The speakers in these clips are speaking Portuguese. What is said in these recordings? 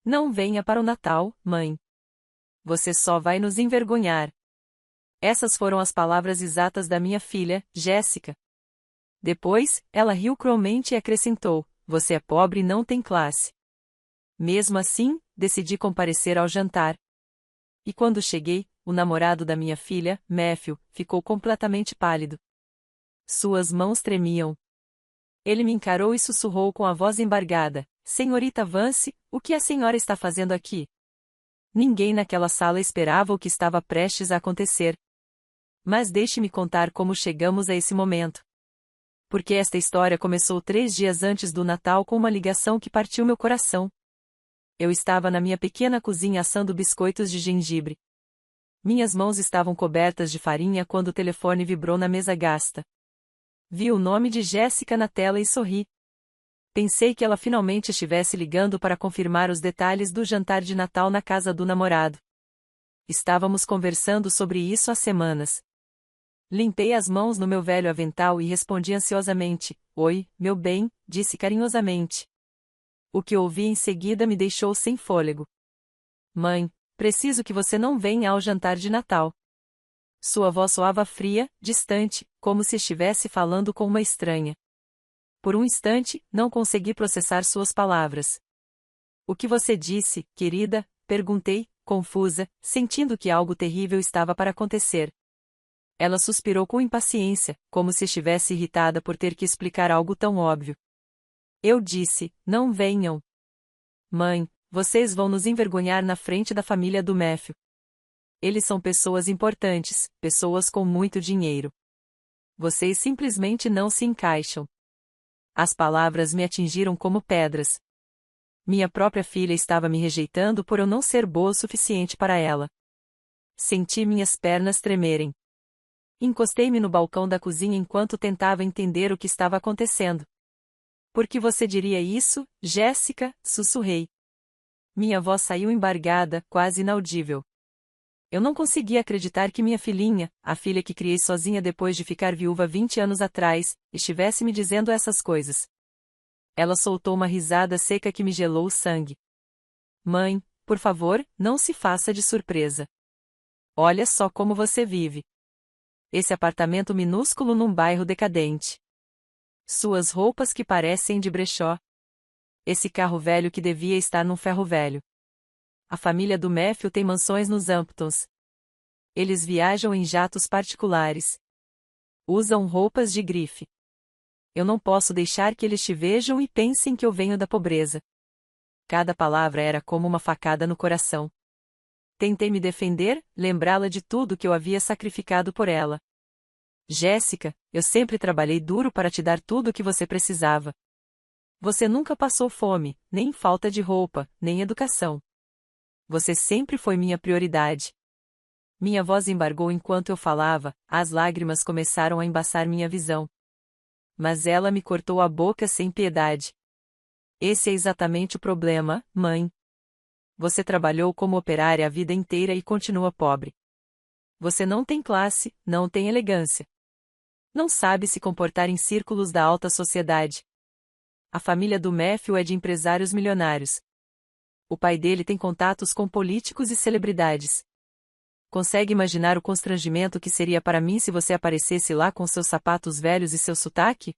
Não venha para o Natal, mãe. Você só vai nos envergonhar. Essas foram as palavras exatas da minha filha, Jéssica. Depois, ela riu cruelmente e acrescentou: você é pobre e não tem classe. Mesmo assim, decidi comparecer ao jantar. E quando cheguei, o namorado da minha filha, Matthew, ficou completamente pálido. Suas mãos tremiam. Ele me encarou e sussurrou com a voz embargada: Senhorita Vance, o que a senhora está fazendo aqui? Ninguém naquela sala esperava o que estava prestes a acontecer. Mas deixe-me contar como chegamos a esse momento. Porque esta história começou 3 dias antes do Natal com uma ligação que partiu meu coração. Eu estava na minha pequena cozinha assando biscoitos de gengibre. Minhas mãos estavam cobertas de farinha quando o telefone vibrou na mesa gasta. Vi o nome de Jéssica na tela e sorri. Pensei que ela finalmente estivesse ligando para confirmar os detalhes do jantar de Natal na casa do namorado. Estávamos conversando sobre isso há semanas. Limpei as mãos no meu velho avental e respondi ansiosamente: Oi, meu bem, disse carinhosamente. O que ouvi em seguida me deixou sem fôlego. Mãe, preciso que você não venha ao jantar de Natal. Sua voz soava fria, distante, como se estivesse falando com uma estranha. Por um instante, não consegui processar suas palavras. O que você disse, querida? Perguntei, confusa, sentindo que algo terrível estava para acontecer. Ela suspirou com impaciência, como se estivesse irritada por ter que explicar algo tão óbvio. Eu disse: não venham. Mãe, vocês vão nos envergonhar na frente da família do Matthew. Eles são pessoas importantes, pessoas com muito dinheiro. Vocês simplesmente não se encaixam. As palavras me atingiram como pedras. Minha própria filha estava me rejeitando por eu não ser boa o suficiente para ela. Senti minhas pernas tremerem. Encostei-me no balcão da cozinha enquanto tentava entender o que estava acontecendo. Por que você diria isso, Jéssica? Sussurrei. Minha voz saiu embargada, quase inaudível. Eu não conseguia acreditar que minha filhinha, a filha que criei sozinha depois de ficar viúva 20 anos atrás, estivesse me dizendo essas coisas. Ela soltou uma risada seca que me gelou o sangue. Mãe, por favor, não se faça de surpresa. Olha só como você vive. Esse apartamento minúsculo num bairro decadente. Suas roupas que parecem de brechó. Esse carro velho que devia estar num ferro velho. A família do Matthew tem mansões nos Hamptons. Eles viajam em jatos particulares. Usam roupas de grife. Eu não posso deixar que eles te vejam e pensem que eu venho da pobreza. Cada palavra era como uma facada no coração. Tentei me defender, lembrá-la de tudo que eu havia sacrificado por ela. Jéssica, eu sempre trabalhei duro para te dar tudo o que você precisava. Você nunca passou fome, nem falta de roupa, nem educação. Você sempre foi minha prioridade. Minha voz embargou enquanto eu falava, as lágrimas começaram a embaçar minha visão. Mas ela me cortou a boca sem piedade. Esse é exatamente o problema, mãe. Você trabalhou como operária a vida inteira e continua pobre. Você não tem classe, não tem elegância. Não sabe se comportar em círculos da alta sociedade. A família do Matthew é de empresários milionários. O pai dele tem contatos com políticos e celebridades. Consegue imaginar o constrangimento que seria para mim se você aparecesse lá com seus sapatos velhos e seu sotaque?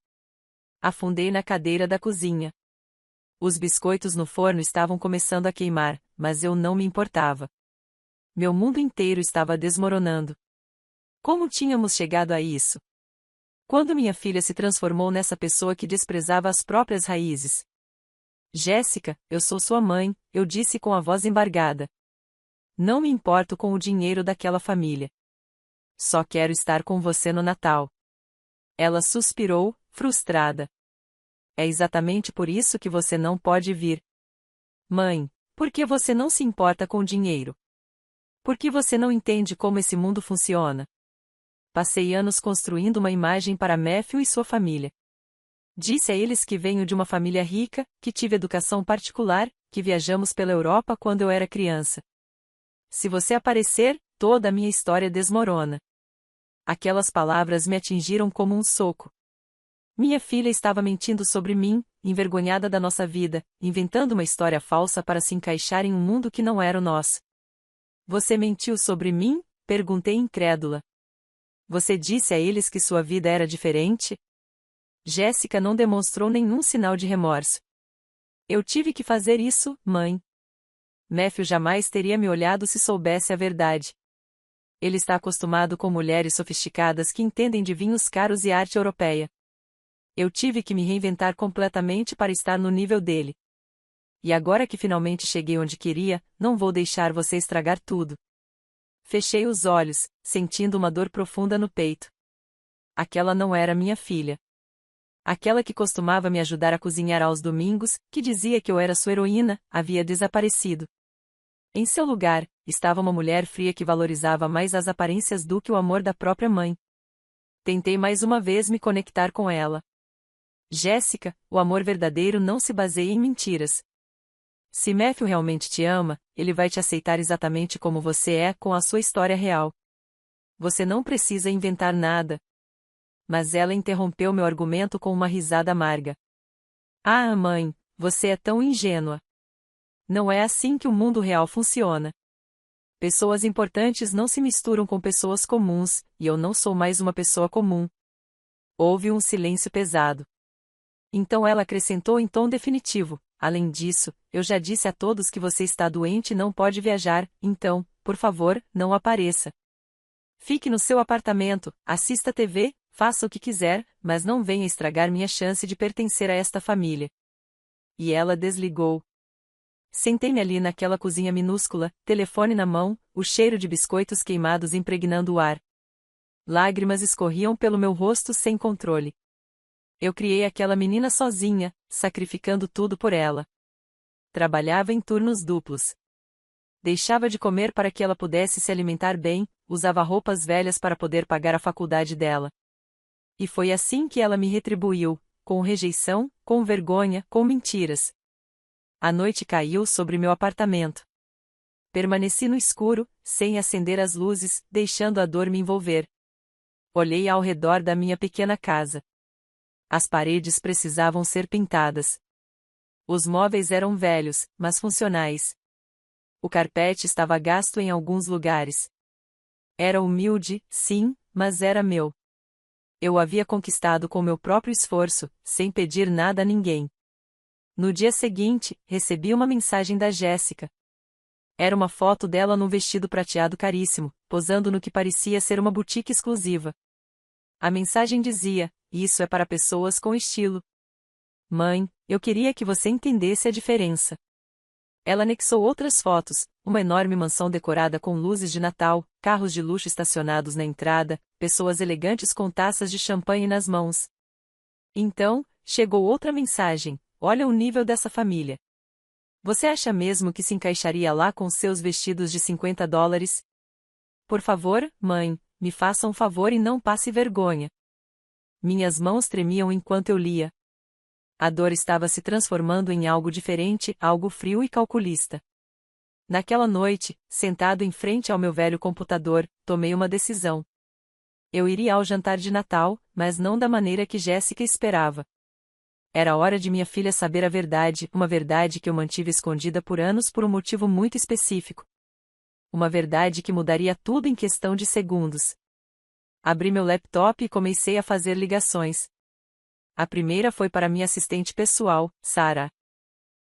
Afundei na cadeira da cozinha. Os biscoitos no forno estavam começando a queimar, mas eu não me importava. Meu mundo inteiro estava desmoronando. Como tínhamos chegado a isso? Quando minha filha se transformou nessa pessoa que desprezava as próprias raízes? Jéssica, eu sou sua mãe, eu disse com a voz embargada. Não me importo com o dinheiro daquela família. Só quero estar com você no Natal. Ela suspirou, frustrada. É exatamente por isso que você não pode vir. Mãe, por que você não se importa com o dinheiro? Por que você não entende como esse mundo funciona? Passei anos construindo uma imagem para Matthew e sua família. Disse a eles que venho de uma família rica, que tive educação particular, que viajamos pela Europa quando eu era criança. Se você aparecer, toda a minha história desmorona. Aquelas palavras me atingiram como um soco. Minha filha estava mentindo sobre mim, envergonhada da nossa vida, inventando uma história falsa para se encaixar em um mundo que não era o nosso. Você mentiu sobre mim? Perguntei incrédula. Você disse a eles que sua vida era diferente? Jéssica não demonstrou nenhum sinal de remorso. Eu tive que fazer isso, mãe. Matthew jamais teria me olhado se soubesse a verdade. Ele está acostumado com mulheres sofisticadas que entendem de vinhos caros e arte europeia. Eu tive que me reinventar completamente para estar no nível dele. E agora que finalmente cheguei onde queria, não vou deixar você estragar tudo. Fechei os olhos, sentindo uma dor profunda no peito. Aquela não era minha filha. Aquela que costumava me ajudar a cozinhar aos domingos, que dizia que eu era sua heroína, havia desaparecido. Em seu lugar, estava uma mulher fria que valorizava mais as aparências do que o amor da própria mãe. Tentei mais uma vez me conectar com ela. Jéssica, o amor verdadeiro não se baseia em mentiras. Se Matthew realmente te ama, ele vai te aceitar exatamente como você é, com a sua história real. Você não precisa inventar nada. Mas ela interrompeu meu argumento com uma risada amarga. Ah, mãe, você é tão ingênua. Não é assim que o mundo real funciona. Pessoas importantes não se misturam com pessoas comuns, e eu não sou mais uma pessoa comum. Houve um silêncio pesado. Então ela acrescentou em tom definitivo: além disso, eu já disse a todos que você está doente e não pode viajar, então, por favor, não apareça. Fique no seu apartamento, assista TV, faça o que quiser, mas não venha estragar minha chance de pertencer a esta família. E ela desligou. Sentei-me ali naquela cozinha minúscula, telefone na mão, o cheiro de biscoitos queimados impregnando o ar. Lágrimas escorriam pelo meu rosto sem controle. Eu criei aquela menina sozinha, sacrificando tudo por ela. Trabalhava em turnos duplos. Deixava de comer para que ela pudesse se alimentar bem, usava roupas velhas para poder pagar a faculdade dela. E foi assim que ela me retribuiu, com rejeição, com vergonha, com mentiras. A noite caiu sobre meu apartamento. Permaneci no escuro, sem acender as luzes, deixando a dor me envolver. Olhei ao redor da minha pequena casa. As paredes precisavam ser pintadas. Os móveis eram velhos, mas funcionais. O carpete estava gasto em alguns lugares. Era humilde, sim, mas era meu. Eu o havia conquistado com meu próprio esforço, sem pedir nada a ninguém. No dia seguinte, recebi uma mensagem da Jéssica. Era uma foto dela num vestido prateado caríssimo, posando no que parecia ser uma boutique exclusiva. A mensagem dizia: isso é para pessoas com estilo. Mãe, eu queria que você entendesse a diferença. Ela anexou outras fotos, uma enorme mansão decorada com luzes de Natal, carros de luxo estacionados na entrada, pessoas elegantes com taças de champanhe nas mãos. Então, chegou outra mensagem: olha o nível dessa família. Você acha mesmo que se encaixaria lá com seus vestidos de $50? Por favor, mãe, me faça um favor e não passe vergonha. Minhas mãos tremiam enquanto eu lia. A dor estava se transformando em algo diferente, algo frio e calculista. Naquela noite, sentado em frente ao meu velho computador, tomei uma decisão. Eu iria ao jantar de Natal, mas não da maneira que Jéssica esperava. Era hora de minha filha saber a verdade, uma verdade que eu mantive escondida por anos por um motivo muito específico. Uma verdade que mudaria tudo em questão de segundos. Abri meu laptop e comecei a fazer ligações. A primeira foi para minha assistente pessoal, Sarah.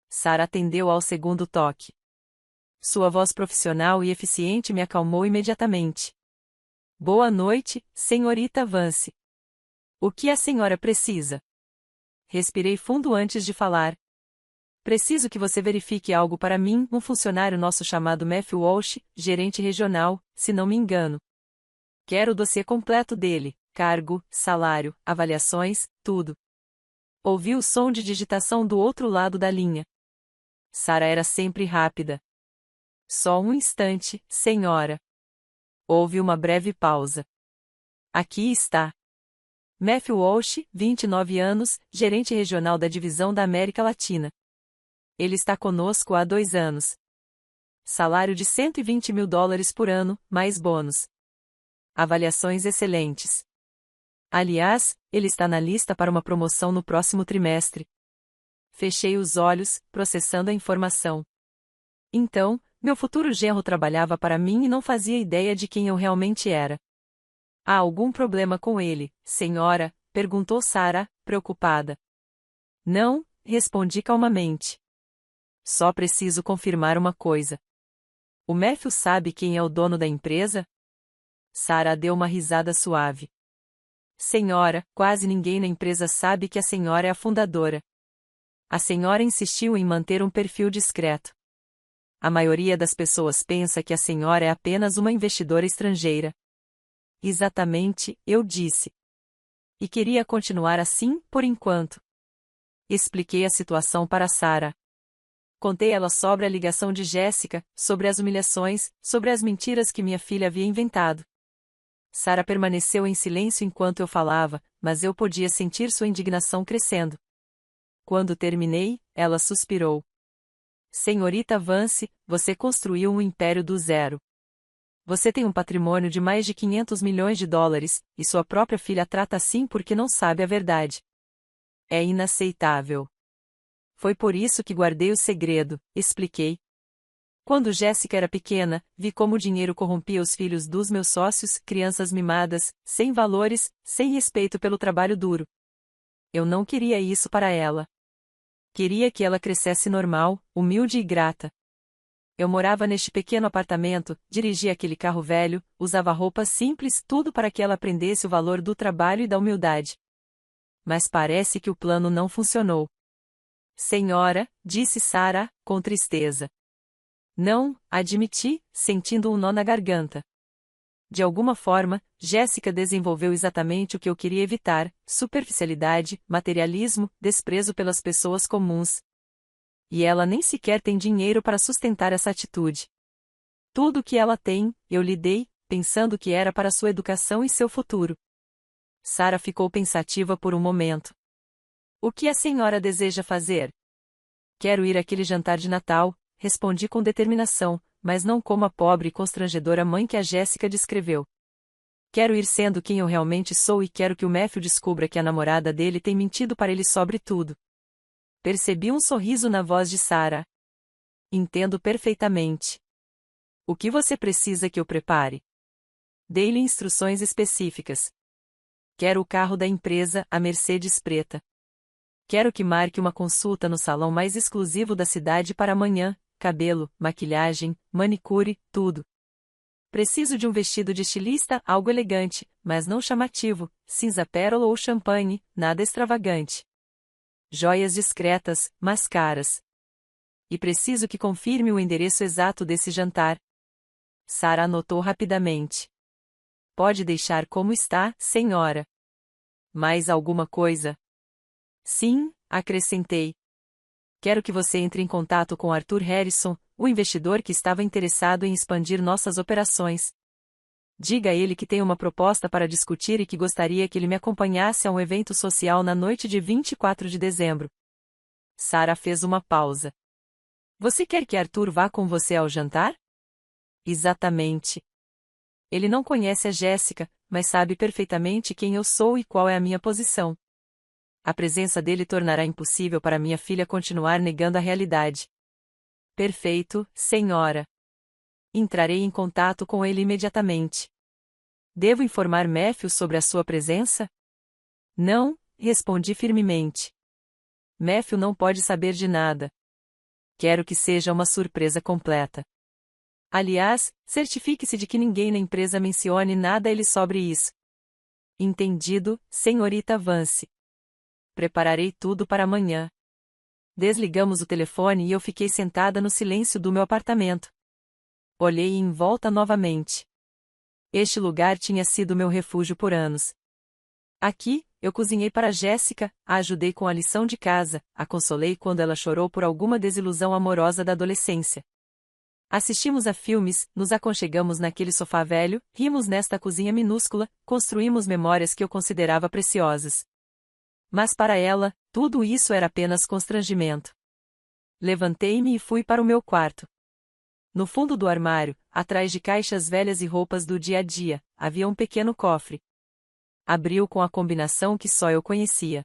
Sarah atendeu ao segundo toque. Sua voz profissional e eficiente me acalmou imediatamente. Boa noite, senhorita Vance. O que a senhora precisa? Respirei fundo antes de falar. Preciso que você verifique algo para mim, um funcionário nosso chamado Matthew Walsh, gerente regional, se não me engano. Quero o dossiê completo dele, cargo, salário, avaliações, tudo. Ouvi o som de digitação do outro lado da linha. Sarah era sempre rápida. Só um instante, senhora. Houve uma breve pausa. Aqui está. Matthew Walsh, 29 anos, gerente regional da divisão da América Latina. Ele está conosco há 2 anos. Salário de $120.000 por ano, mais bônus. Avaliações excelentes. Aliás, ele está na lista para uma promoção no próximo trimestre. Fechei os olhos, processando a informação. Então, meu futuro genro trabalhava para mim e não fazia ideia de quem eu realmente era. Há algum problema com ele, senhora? Perguntou Sarah, preocupada. Não, respondi calmamente. Só preciso confirmar uma coisa. O Matthew sabe quem é o dono da empresa? Sarah deu uma risada suave. Senhora, quase ninguém na empresa sabe que a senhora é a fundadora. A senhora insistiu em manter um perfil discreto. A maioria das pessoas pensa que a senhora é apenas uma investidora estrangeira. Exatamente, eu disse. E queria continuar assim, por enquanto. Expliquei a situação para Sarah. Contei ela sobre a ligação de Jéssica, sobre as humilhações, sobre as mentiras que minha filha havia inventado. Sarah permaneceu em silêncio enquanto eu falava, mas eu podia sentir sua indignação crescendo. Quando terminei, ela suspirou. Senhorita Vance, você construiu um império do zero. Você tem um patrimônio de mais de 500 milhões de dólares, e sua própria filha trata assim porque não sabe a verdade. É inaceitável. Foi por isso que guardei o segredo, expliquei. Quando Jéssica era pequena, vi como o dinheiro corrompia os filhos dos meus sócios, crianças mimadas, sem valores, sem respeito pelo trabalho duro. Eu não queria isso para ela. Queria que ela crescesse normal, humilde e grata. Eu morava neste pequeno apartamento, dirigia aquele carro velho, usava roupas simples, tudo para que ela aprendesse o valor do trabalho e da humildade. Mas parece que o plano não funcionou. Senhora, disse Sarah, com tristeza. Não, admiti, sentindo um nó na garganta. De alguma forma, Jéssica desenvolveu exatamente o que eu queria evitar: superficialidade, materialismo, desprezo pelas pessoas comuns. E ela nem sequer tem dinheiro para sustentar essa atitude. Tudo o que ela tem, eu lhe dei, pensando que era para sua educação e seu futuro. Sarah ficou pensativa por um momento. O que a senhora deseja fazer? Quero ir àquele jantar de Natal, respondi com determinação, mas não como a pobre e constrangedora mãe que a Jéssica descreveu. Quero ir sendo quem eu realmente sou e quero que o Matthew descubra que a namorada dele tem mentido para ele sobre tudo. Percebi um sorriso na voz de Sarah. Entendo perfeitamente. O que você precisa que eu prepare? Dei-lhe instruções específicas. Quero o carro da empresa, a Mercedes preta. Quero que marque uma consulta no salão mais exclusivo da cidade para amanhã, cabelo, maquilhagem, manicure, tudo. Preciso de um vestido de estilista, algo elegante, mas não chamativo, cinza pérola ou champanhe, nada extravagante. Joias discretas, mas caras. E preciso que confirme o endereço exato desse jantar. Sarah anotou rapidamente. Pode deixar como está, senhora. Mais alguma coisa? Sim, acrescentei. Quero que você entre em contato com Arthur Harrison, o investidor que estava interessado em expandir nossas operações. Diga a ele que tenho uma proposta para discutir e que gostaria que ele me acompanhasse a um evento social na noite de 24 de dezembro. Sarah fez uma pausa. Você quer que Arthur vá com você ao jantar? Exatamente. Ele não conhece a Jéssica, mas sabe perfeitamente quem eu sou e qual é a minha posição. A presença dele tornará impossível para minha filha continuar negando a realidade. Perfeito, senhora. Entrarei em contato com ele imediatamente. Devo informar Matthew sobre a sua presença? Não, respondi firmemente. Matthew não pode saber de nada. Quero que seja uma surpresa completa. Aliás, certifique-se de que ninguém na empresa mencione nada a ele sobre isso. Entendido, senhorita Vance. Prepararei tudo para amanhã. Desligamos o telefone e eu fiquei sentada no silêncio do meu apartamento. Olhei em volta novamente. Este lugar tinha sido meu refúgio por anos. Aqui, eu cozinhei para Jéssica, a ajudei com a lição de casa, a consolei quando ela chorou por alguma desilusão amorosa da adolescência. Assistimos a filmes, nos aconchegamos naquele sofá velho, rimos nesta cozinha minúscula, construímos memórias que eu considerava preciosas. Mas para ela, tudo isso era apenas constrangimento. Levantei-me e fui para o meu quarto. No fundo do armário, atrás de caixas velhas e roupas do dia a dia, havia um pequeno cofre. Abriu com a combinação que só eu conhecia.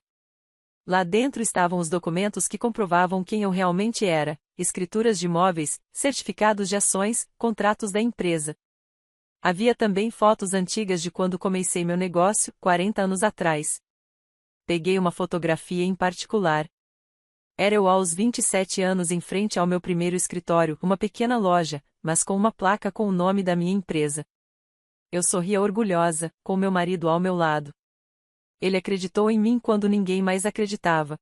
Lá dentro estavam os documentos que comprovavam quem eu realmente era, escrituras de imóveis, certificados de ações, contratos da empresa. Havia também fotos antigas de quando comecei meu negócio, 40 anos atrás. Peguei uma fotografia em particular. Era eu aos 27 anos em frente ao meu primeiro escritório, uma pequena loja, mas com uma placa com o nome da minha empresa. Eu sorria orgulhosa, com meu marido ao meu lado. Ele acreditou em mim quando ninguém mais acreditava.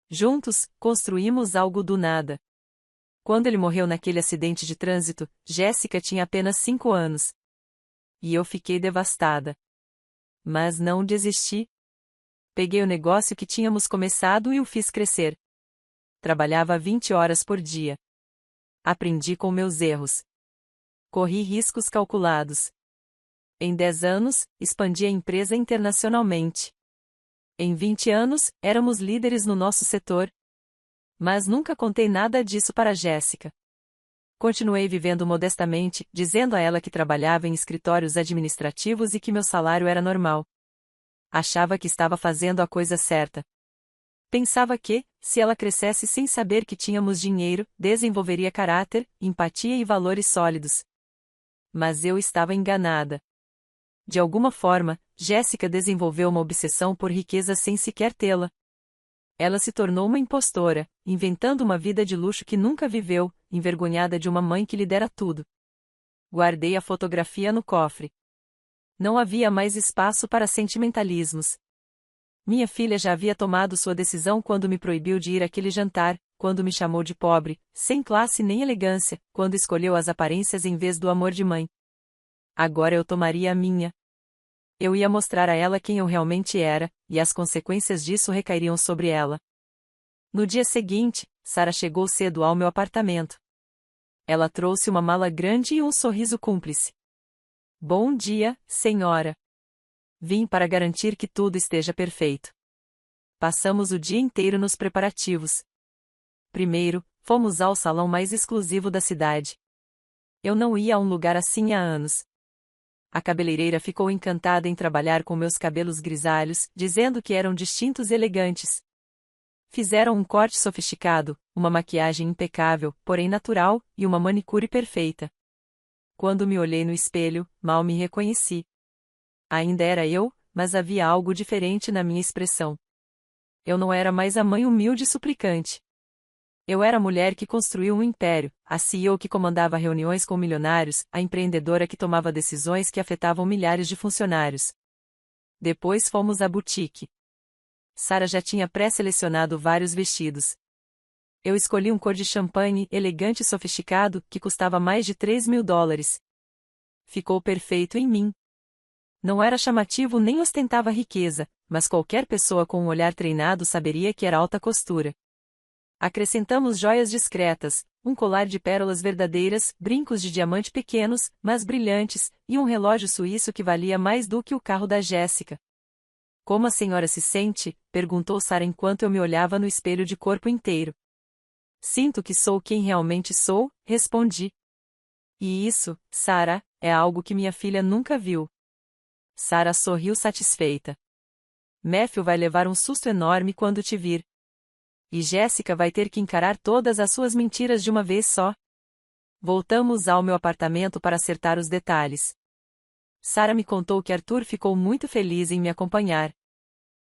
Juntos, construímos algo do nada. Quando ele morreu naquele acidente de trânsito, Jéssica tinha apenas 5 anos. E eu fiquei devastada. Mas não desisti. Peguei o negócio que tínhamos começado e o fiz crescer. Trabalhava 20 horas por dia. Aprendi com meus erros. Corri riscos calculados. Em 10 anos, expandi a empresa internacionalmente. Em 20 anos, éramos líderes no nosso setor. Mas nunca contei nada disso para Jéssica. Continuei vivendo modestamente, dizendo a ela que trabalhava em escritórios administrativos e que meu salário era normal. Achava que estava fazendo a coisa certa. Pensava que, se ela crescesse sem saber que tínhamos dinheiro, desenvolveria caráter, empatia e valores sólidos. Mas eu estava enganada. De alguma forma, Jéssica desenvolveu uma obsessão por riqueza sem sequer tê-la. Ela se tornou uma impostora, inventando uma vida de luxo que nunca viveu, envergonhada de uma mãe que lhe dera tudo. Guardei a fotografia no cofre. Não havia mais espaço para sentimentalismos. Minha filha já havia tomado sua decisão quando me proibiu de ir àquele jantar, quando me chamou de pobre, sem classe nem elegância, quando escolheu as aparências em vez do amor de mãe. Agora eu tomaria a minha. Eu ia mostrar a ela quem eu realmente era, e as consequências disso recairiam sobre ela. No dia seguinte, Sara chegou cedo ao meu apartamento. Ela trouxe uma mala grande e um sorriso cúmplice. Bom dia, senhora. Vim para garantir que tudo esteja perfeito. Passamos o dia inteiro nos preparativos. Primeiro, fomos ao salão mais exclusivo da cidade. Eu não ia a um lugar assim há anos. A cabeleireira ficou encantada em trabalhar com meus cabelos grisalhos, dizendo que eram distintos e elegantes. Fizeram um corte sofisticado, uma maquiagem impecável, porém natural, e uma manicure perfeita. Quando me olhei no espelho, mal me reconheci. Ainda era eu, mas havia algo diferente na minha expressão. Eu não era mais a mãe humilde e suplicante. Eu era a mulher que construiu um império, a CEO que comandava reuniões com milionários, a empreendedora que tomava decisões que afetavam milhares de funcionários. Depois fomos à boutique. Sara já tinha pré-selecionado vários vestidos. Eu escolhi um cor de champanhe, elegante e sofisticado, que custava mais de $3.000. Ficou perfeito em mim. Não era chamativo nem ostentava riqueza, mas qualquer pessoa com um olhar treinado saberia que era alta costura. Acrescentamos joias discretas, um colar de pérolas verdadeiras, brincos de diamante pequenos, mas brilhantes, e um relógio suíço que valia mais do que o carro da Jéssica. Como a senhora se sente? Perguntou Sara enquanto eu me olhava no espelho de corpo inteiro. Sinto que sou quem realmente sou, respondi. E isso, Sara, é algo que minha filha nunca viu. Sara sorriu satisfeita. Matthew vai levar um susto enorme quando te vir. E Jéssica vai ter que encarar todas as suas mentiras de uma vez só. Voltamos ao meu apartamento para acertar os detalhes. Sara me contou que Arthur ficou muito feliz em me acompanhar.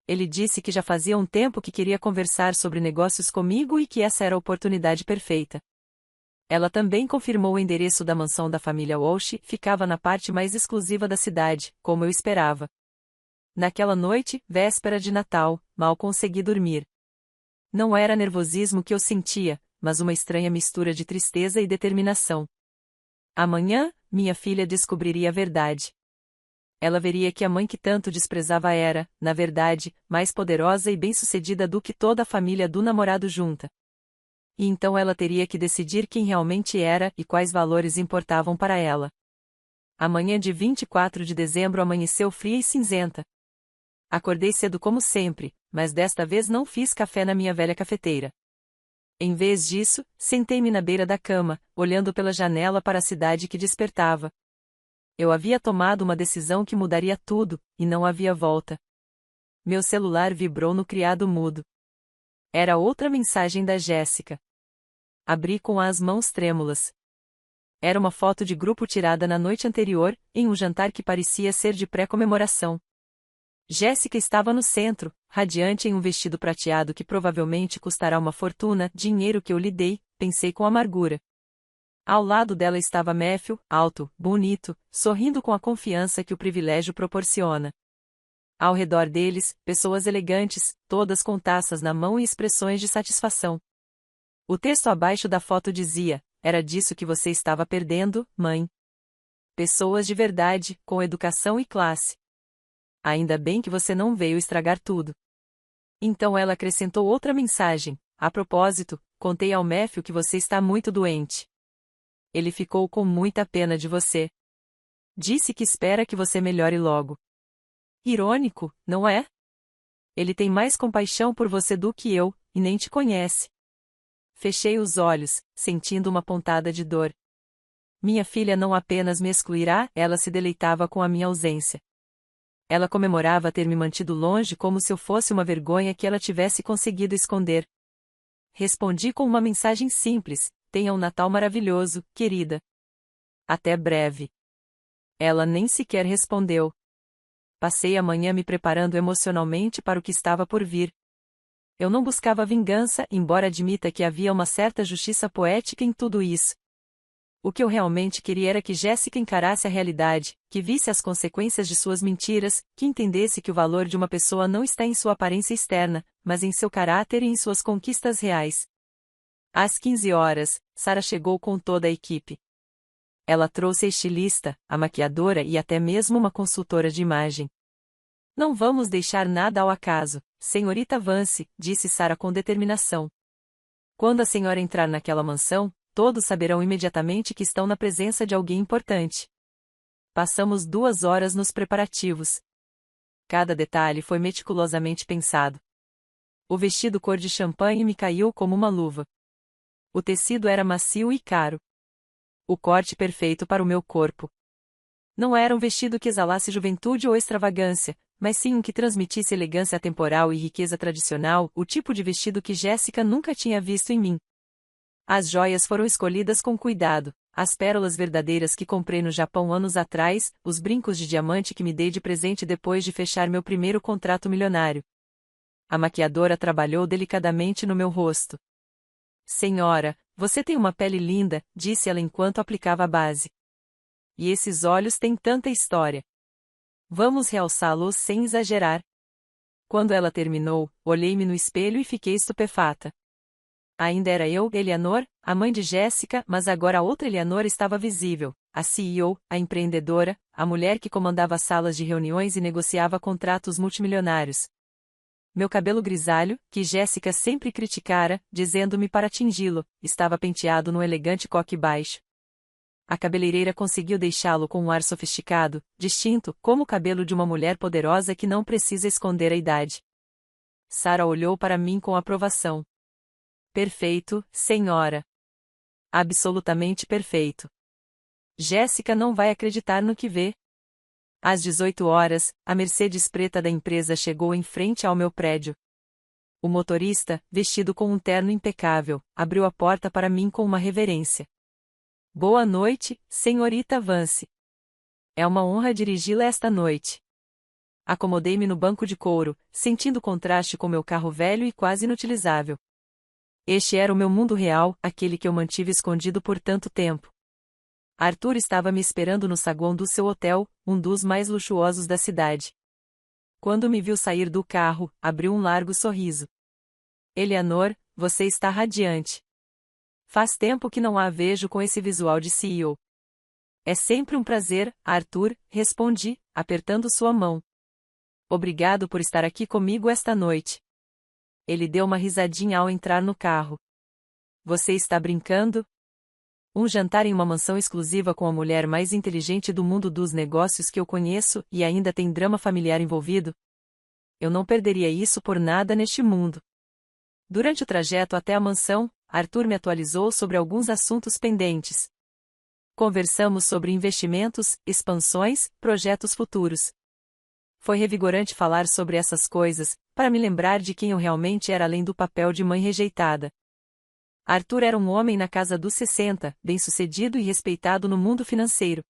Ele disse que já fazia um tempo que queria conversar sobre negócios comigo e que essa era a oportunidade perfeita. Ela também confirmou o endereço da mansão da família Walsh, ficava na parte mais exclusiva da cidade, como eu esperava. Naquela noite, véspera de Natal, mal consegui dormir. Não era nervosismo que eu sentia, mas uma estranha mistura de tristeza e determinação. Amanhã, minha filha descobriria a verdade. Ela veria que a mãe que tanto desprezava era, na verdade, mais poderosa e bem-sucedida do que toda a família do namorado junta. E então ela teria que decidir quem realmente era e quais valores importavam para ela. A manhã de 24 de dezembro amanheceu fria e cinzenta. Acordei cedo como sempre, mas desta vez não fiz café na minha velha cafeteira. Em vez disso, sentei-me na beira da cama, olhando pela janela para a cidade que despertava. Eu havia tomado uma decisão que mudaria tudo, e não havia volta. Meu celular vibrou no criado mudo. Era outra mensagem da Jéssica. Abri com as mãos trêmulas. Era uma foto de grupo tirada na noite anterior, em um jantar que parecia ser de pré-comemoração. Jéssica estava no centro, radiante em um vestido prateado que provavelmente custará uma fortuna, dinheiro que eu lhe dei, pensei com amargura. Ao lado dela estava Matthew, alto, bonito, sorrindo com a confiança que o privilégio proporciona. Ao redor deles, pessoas elegantes, todas com taças na mão e expressões de satisfação. O texto abaixo da foto dizia: "Era disso que você estava perdendo, mãe." Pessoas de verdade, com educação e classe. Ainda bem que você não veio estragar tudo. Então ela acrescentou outra mensagem: "A propósito, contei ao Matthew que você está muito doente. Ele ficou com muita pena de você. Disse que espera que você melhore logo." Irônico, não é? Ele tem mais compaixão por você do que eu, e nem te conhece. Fechei os olhos, sentindo uma pontada de dor. Minha filha não apenas me excluirá, ela se deleitava com a minha ausência. Ela comemorava ter me mantido longe como se eu fosse uma vergonha que ela tivesse conseguido esconder. Respondi com uma mensagem simples: "Tenha um Natal maravilhoso, querida. Até breve." Ela nem sequer respondeu. Passei a manhã me preparando emocionalmente para o que estava por vir. Eu não buscava vingança, embora admita que havia uma certa justiça poética em tudo isso. O que eu realmente queria era que Jéssica encarasse a realidade, que visse as consequências de suas mentiras, que entendesse que o valor de uma pessoa não está em sua aparência externa, mas em seu caráter e em suas conquistas reais. Às 15 horas, Sarah chegou com toda a equipe. Ela trouxe a estilista, a maquiadora e até mesmo uma consultora de imagem. "Não vamos deixar nada ao acaso, senhorita Vance", disse Sarah com determinação. "Quando a senhora entrar naquela mansão, todos saberão imediatamente que estão na presença de alguém importante." Passamos 2 horas nos preparativos. Cada detalhe foi meticulosamente pensado. O vestido cor de champanhe me caiu como uma luva. O tecido era macio e caro. O corte perfeito para o meu corpo. Não era um vestido que exalasse juventude ou extravagância, mas sim um que transmitisse elegância atemporal e riqueza tradicional, o tipo de vestido que Jéssica nunca tinha visto em mim. As joias foram escolhidas com cuidado, as pérolas verdadeiras que comprei no Japão anos atrás, os brincos de diamante que me dei de presente depois de fechar meu primeiro contrato milionário. A maquiadora trabalhou delicadamente no meu rosto. "Senhora, você tem uma pele linda", disse ela enquanto aplicava a base. "E esses olhos têm tanta história. Vamos realçá-los sem exagerar." Quando ela terminou, olhei-me no espelho e fiquei estupefata. Ainda era eu, Eleanor, a mãe de Jéssica, mas agora a outra Eleanor estava visível, a CEO, a empreendedora, a mulher que comandava salas de reuniões e negociava contratos multimilionários. Meu cabelo grisalho, que Jéssica sempre criticara, dizendo-me para tingi-lo, estava penteado num elegante coque baixo. A cabeleireira conseguiu deixá-lo com um ar sofisticado, distinto, como o cabelo de uma mulher poderosa que não precisa esconder a idade. Sarah olhou para mim com aprovação. "Perfeito, senhora. Absolutamente perfeito. Jéssica não vai acreditar no que vê." Às 18 horas, a Mercedes preta da empresa chegou em frente ao meu prédio. O motorista, vestido com um terno impecável, abriu a porta para mim com uma reverência. "Boa noite, senhorita Vance. É uma honra dirigi-la esta noite." Acomodei-me no banco de couro, sentindo o contraste com meu carro velho e quase inutilizável. Este era o meu mundo real, aquele que eu mantive escondido por tanto tempo. Arthur estava me esperando no saguão do seu hotel, um dos mais luxuosos da cidade. Quando me viu sair do carro, abriu um largo sorriso. "Eleanor, você está radiante. Faz tempo que não a vejo com esse visual de CEO." "É sempre um prazer, Arthur", respondi, apertando sua mão. "Obrigado por estar aqui comigo esta noite." Ele deu uma risadinha ao entrar no carro. "Você está brincando?" Um jantar em uma mansão exclusiva com a mulher mais inteligente do mundo dos negócios que eu conheço, e ainda tem drama familiar envolvido? Eu não perderia isso por nada neste mundo. Durante o trajeto até a mansão, Arthur me atualizou sobre alguns assuntos pendentes. Conversamos sobre investimentos, expansões, projetos futuros. Foi revigorante falar sobre essas coisas, para me lembrar de quem eu realmente era além do papel de mãe rejeitada. Arthur era um homem na casa dos 60, bem-sucedido e respeitado no mundo financeiro.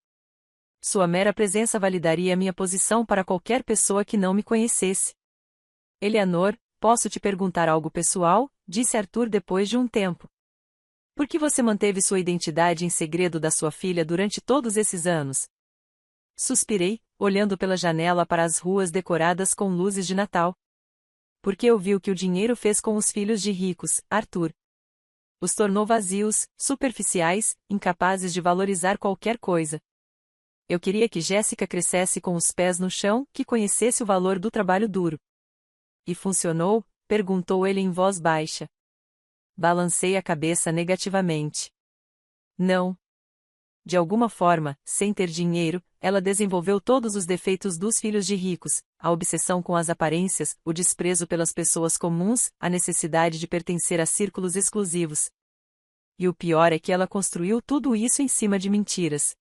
Sua mera presença validaria minha posição para qualquer pessoa que não me conhecesse. Eleanor, posso te perguntar algo pessoal? Disse Arthur depois de um tempo. Por que você manteve sua identidade em segredo da sua filha durante todos esses anos? Suspirei, olhando pela janela para as ruas decoradas com luzes de Natal. Porque eu vi o que o dinheiro fez com os filhos de ricos, Arthur. Os tornou vazios, superficiais, incapazes de valorizar qualquer coisa. Eu queria que Jéssica crescesse com os pés no chão, que conhecesse o valor do trabalho duro. E funcionou? Perguntou ele em voz baixa. Balancei a cabeça negativamente. Não. De alguma forma, sem ter dinheiro, ela desenvolveu todos os defeitos dos filhos de ricos, a obsessão com as aparências, o desprezo pelas pessoas comuns, a necessidade de pertencer a círculos exclusivos. E o pior é que ela construiu tudo isso em cima de mentiras.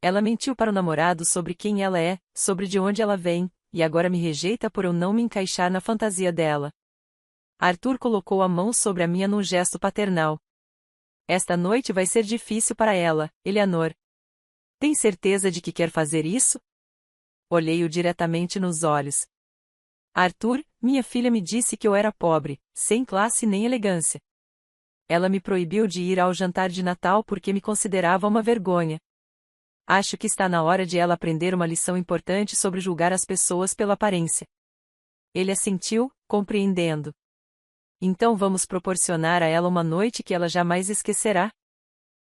Ela mentiu para o namorado sobre quem ela é, sobre de onde ela vem, e agora me rejeita por eu não me encaixar na fantasia dela. Arthur colocou a mão sobre a minha num gesto paternal. Esta noite vai ser difícil para ela, Eleanor. Tem certeza de que quer fazer isso? Olhei-o diretamente nos olhos. Arthur, minha filha me disse que eu era pobre, sem classe nem elegância. Ela me proibiu de ir ao jantar de Natal porque me considerava uma vergonha. Acho que está na hora de ela aprender uma lição importante sobre julgar as pessoas pela aparência. Ele assentiu, compreendendo. Então vamos proporcionar a ela uma noite que ela jamais esquecerá?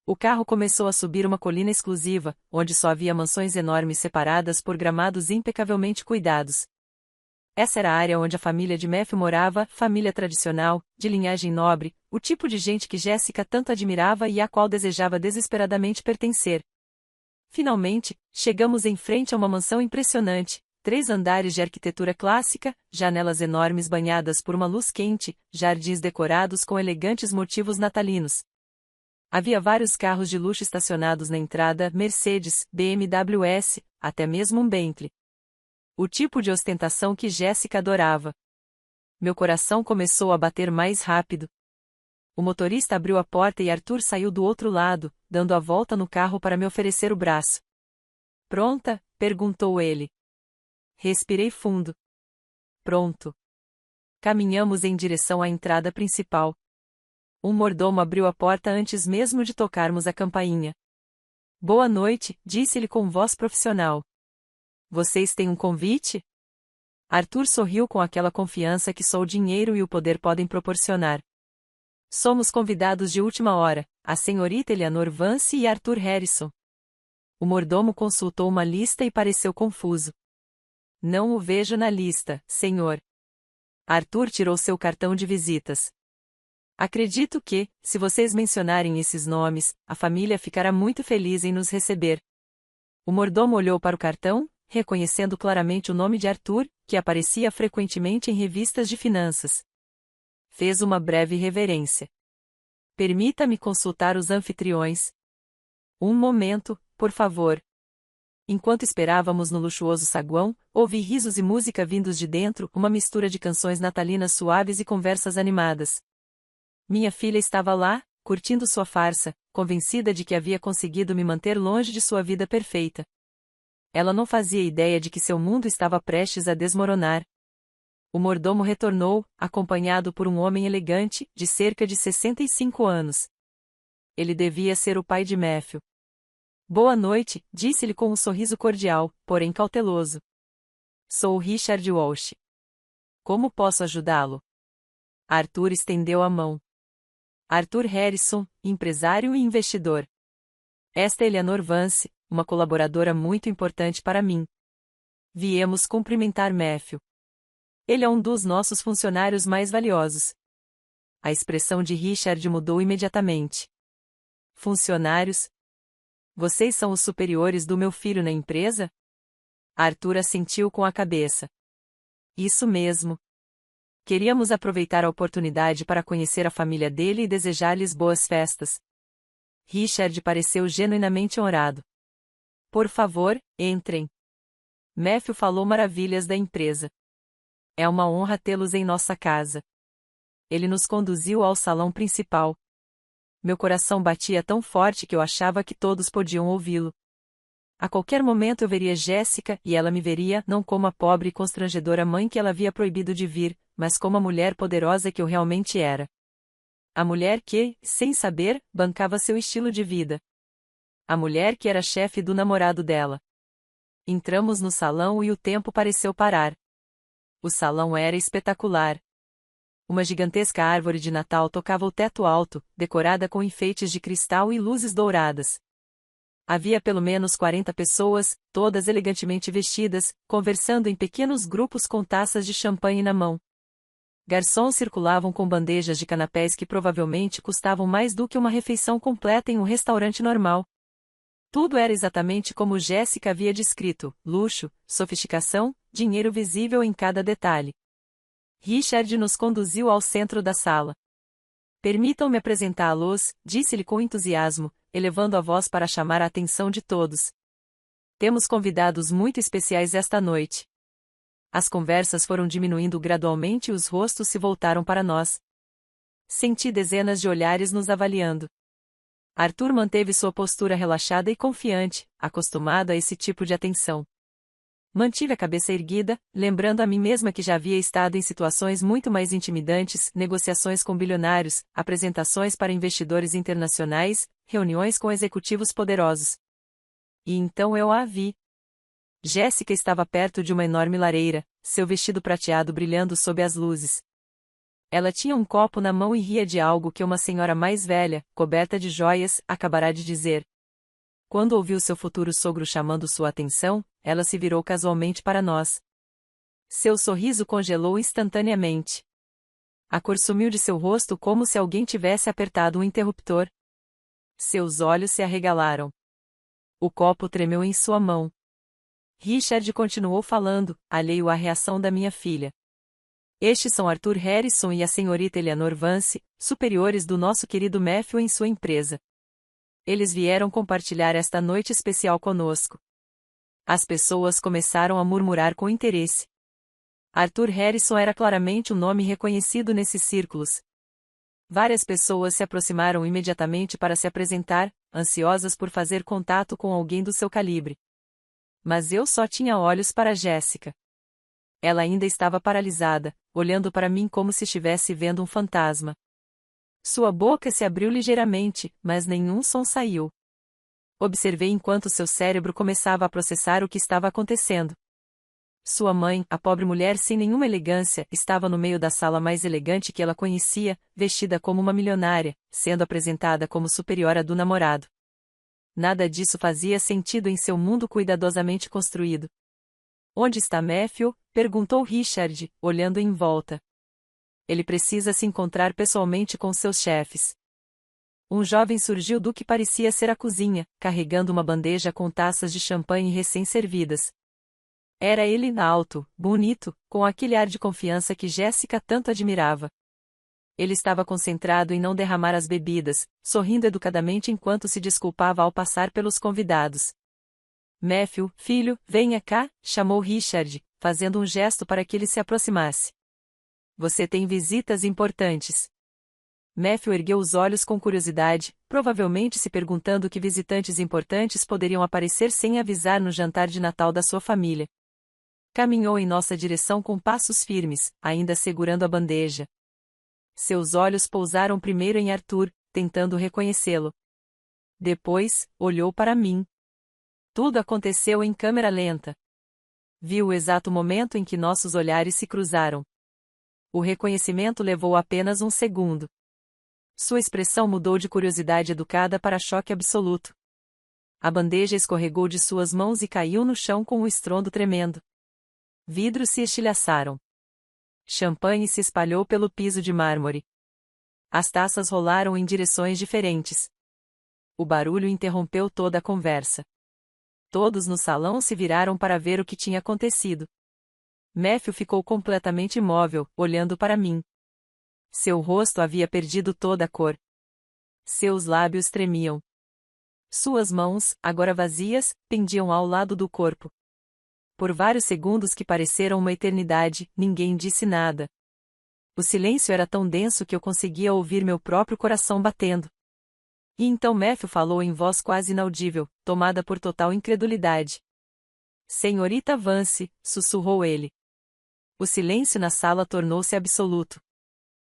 O carro começou a subir uma colina exclusiva, onde só havia mansões enormes separadas por gramados impecavelmente cuidados. Essa era a área onde a família de Matthew morava, família tradicional, de linhagem nobre, o tipo de gente que Jéssica tanto admirava e à qual desejava desesperadamente pertencer. Finalmente, chegamos em frente a uma mansão impressionante. 3 andares de arquitetura clássica, janelas enormes banhadas por uma luz quente, jardins decorados com elegantes motivos natalinos. Havia vários carros de luxo estacionados na entrada, Mercedes, BMWs, até mesmo um Bentley. O tipo de ostentação que Jéssica adorava. Meu coração começou a bater mais rápido. O motorista abriu a porta e Arthur saiu do outro lado, dando a volta no carro para me oferecer o braço. Pronta? Perguntou ele. Respirei fundo. Pronto. Caminhamos em direção à entrada principal. Um mordomo abriu a porta antes mesmo de tocarmos a campainha. Boa noite, disse-lhe com voz profissional. Vocês têm um convite? Arthur sorriu com aquela confiança que só o dinheiro e o poder podem proporcionar. Somos convidados de última hora, a senhorita Eleanor Vance e Arthur Harrison. O mordomo consultou uma lista e pareceu confuso. Não o vejo na lista, senhor. Arthur tirou seu cartão de visitas. Acredito que, se vocês mencionarem esses nomes, a família ficará muito feliz em nos receber. O mordomo olhou para o cartão, reconhecendo claramente o nome de Arthur, que aparecia frequentemente em revistas de finanças. Fez uma breve reverência. Permita-me consultar os anfitriões. Um momento, por favor. Enquanto esperávamos no luxuoso saguão, ouvi risos e música vindos de dentro, uma mistura de canções natalinas suaves e conversas animadas. Minha filha estava lá, curtindo sua farsa, convencida de que havia conseguido me manter longe de sua vida perfeita. Ela não fazia ideia de que seu mundo estava prestes a desmoronar. O mordomo retornou, acompanhado por um homem elegante, de cerca de 65 anos. Ele devia ser o pai de Matthew. Boa noite, disse-lhe com um sorriso cordial, porém cauteloso. Sou Richard Walsh. Como posso ajudá-lo? Arthur estendeu a mão. Arthur Harrison, empresário e investidor. Esta é Eleanor Vance, uma colaboradora muito importante para mim. Viemos cumprimentar Matthew. Ele é um dos nossos funcionários mais valiosos. A expressão de Richard mudou imediatamente. Funcionários? Vocês são os superiores do meu filho na empresa? Arthur assentiu com a cabeça. Isso mesmo. Queríamos aproveitar a oportunidade para conhecer a família dele e desejar-lhes boas festas. Richard pareceu genuinamente honrado. Por favor, entrem. Matthew falou maravilhas da empresa. É uma honra tê-los em nossa casa. Ele nos conduziu ao salão principal. Meu coração batia tão forte que eu achava que todos podiam ouvi-lo. A qualquer momento eu veria Jéssica e ela me veria não como a pobre e constrangedora mãe que ela havia proibido de vir, mas como a mulher poderosa que eu realmente era. A mulher que, sem saber, bancava seu estilo de vida. A mulher que era chefe do namorado dela. Entramos no salão e o tempo pareceu parar. O salão era espetacular. Uma gigantesca árvore de Natal tocava o teto alto, decorada com enfeites de cristal e luzes douradas. Havia pelo menos 40 pessoas, todas elegantemente vestidas, conversando em pequenos grupos com taças de champanhe na mão. Garçons circulavam com bandejas de canapés que provavelmente custavam mais do que uma refeição completa em um restaurante normal. Tudo era exatamente como Jéssica havia descrito: luxo, sofisticação, dinheiro visível em cada detalhe. Richard nos conduziu ao centro da sala. Permitam-me apresentá-los, disse-lhe com entusiasmo, elevando a voz para chamar a atenção de todos. Temos convidados muito especiais esta noite. As conversas foram diminuindo gradualmente e os rostos se voltaram para nós. Senti dezenas de olhares nos avaliando. Arthur manteve sua postura relaxada e confiante, acostumado a esse tipo de atenção. Mantive a cabeça erguida, lembrando a mim mesma que já havia estado em situações muito mais intimidantes, negociações com bilionários, apresentações para investidores internacionais, reuniões com executivos poderosos. E então eu a vi. Jéssica estava perto de uma enorme lareira, seu vestido prateado brilhando sob as luzes. Ela tinha um copo na mão e ria de algo que uma senhora mais velha, coberta de joias, acabará de dizer. Quando ouviu seu futuro sogro chamando sua atenção, ela se virou casualmente para nós. Seu sorriso congelou instantaneamente. A cor sumiu de seu rosto como se alguém tivesse apertado um interruptor. Seus olhos se arregalaram. O copo tremeu em sua mão. Richard continuou falando, alheio à reação da minha filha. Estes são Arthur Harrison e a senhorita Eleanor Vance, superiores do nosso querido Matthew em sua empresa. Eles vieram compartilhar esta noite especial conosco. As pessoas começaram a murmurar com interesse. Arthur Harrison era claramente um nome reconhecido nesses círculos. Várias pessoas se aproximaram imediatamente para se apresentar, ansiosas por fazer contato com alguém do seu calibre. Mas eu só tinha olhos para Jéssica. Ela ainda estava paralisada, olhando para mim como se estivesse vendo um fantasma. Sua boca se abriu ligeiramente, mas nenhum som saiu. Observei enquanto seu cérebro começava a processar o que estava acontecendo. Sua mãe, a pobre mulher sem nenhuma elegância, estava no meio da sala mais elegante que ela conhecia, vestida como uma milionária, sendo apresentada como superiora do namorado. Nada disso fazia sentido em seu mundo cuidadosamente construído. Onde está Matthew? Perguntou Richard, olhando em volta. Ele precisa se encontrar pessoalmente com seus chefes. Um jovem surgiu do que parecia ser a cozinha, carregando uma bandeja com taças de champanhe recém-servidas. Era ele alto, bonito, com aquele ar de confiança que Jéssica tanto admirava. Ele estava concentrado em não derramar as bebidas, sorrindo educadamente enquanto se desculpava ao passar pelos convidados. Matthew, filho, venha cá, chamou Richard, fazendo um gesto para que ele se aproximasse. Você tem visitas importantes. Matthew ergueu os olhos com curiosidade, provavelmente se perguntando que visitantes importantes poderiam aparecer sem avisar no jantar de Natal da sua família. Caminhou em nossa direção com passos firmes, ainda segurando a bandeja. Seus olhos pousaram primeiro em Arthur, tentando reconhecê-lo. Depois, olhou para mim. Tudo aconteceu em câmera lenta. Vi o exato momento em que nossos olhares se cruzaram. O reconhecimento levou apenas um segundo. Sua expressão mudou de curiosidade educada para choque absoluto. A bandeja escorregou de suas mãos e caiu no chão com um estrondo tremendo. Vidros se estilhaçaram. Champanhe se espalhou pelo piso de mármore. As taças rolaram em direções diferentes. O barulho interrompeu toda a conversa. Todos no salão se viraram para ver o que tinha acontecido. Matthew ficou completamente imóvel, olhando para mim. Seu rosto havia perdido toda a cor. Seus lábios tremiam. Suas mãos, agora vazias, pendiam ao lado do corpo. Por vários segundos que pareceram uma eternidade, ninguém disse nada. O silêncio era tão denso que eu conseguia ouvir meu próprio coração batendo. E então Matthew falou em voz quase inaudível, tomada por total incredulidade. Senhorita Vance, sussurrou ele. O silêncio na sala tornou-se absoluto.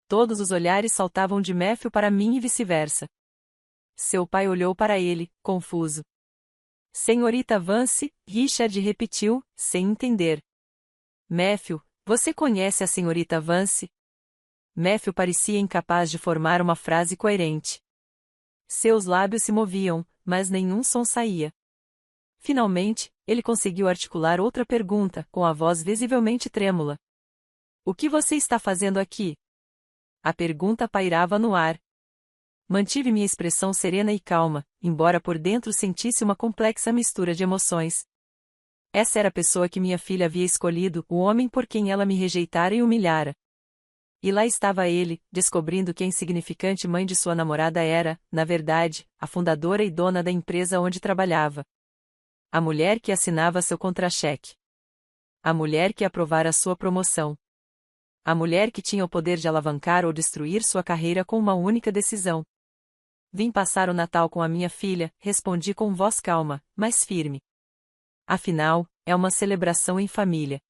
Todos os olhares saltavam de Matthew para mim e vice-versa. Seu pai olhou para ele, confuso. Senhorita Vance, Richard repetiu, sem entender. Matthew, você conhece a senhorita Vance? Matthew parecia incapaz de formar uma frase coerente. Seus lábios se moviam, mas nenhum som saía. Finalmente, ele conseguiu articular outra pergunta, com a voz visivelmente trêmula. O que você está fazendo aqui? A pergunta pairava no ar. Mantive minha expressão serena e calma, embora por dentro sentisse uma complexa mistura de emoções. Essa era a pessoa que minha filha havia escolhido, o homem por quem ela me rejeitara e humilhara. E lá estava ele, descobrindo que a insignificante mãe de sua namorada era, na verdade, a fundadora e dona da empresa onde trabalhava. A mulher que assinava seu contra-cheque. A mulher que aprovara sua promoção. A mulher que tinha o poder de alavancar ou destruir sua carreira com uma única decisão. Vim passar o Natal com a minha filha, respondi com voz calma, mas firme. Afinal, é uma celebração em família.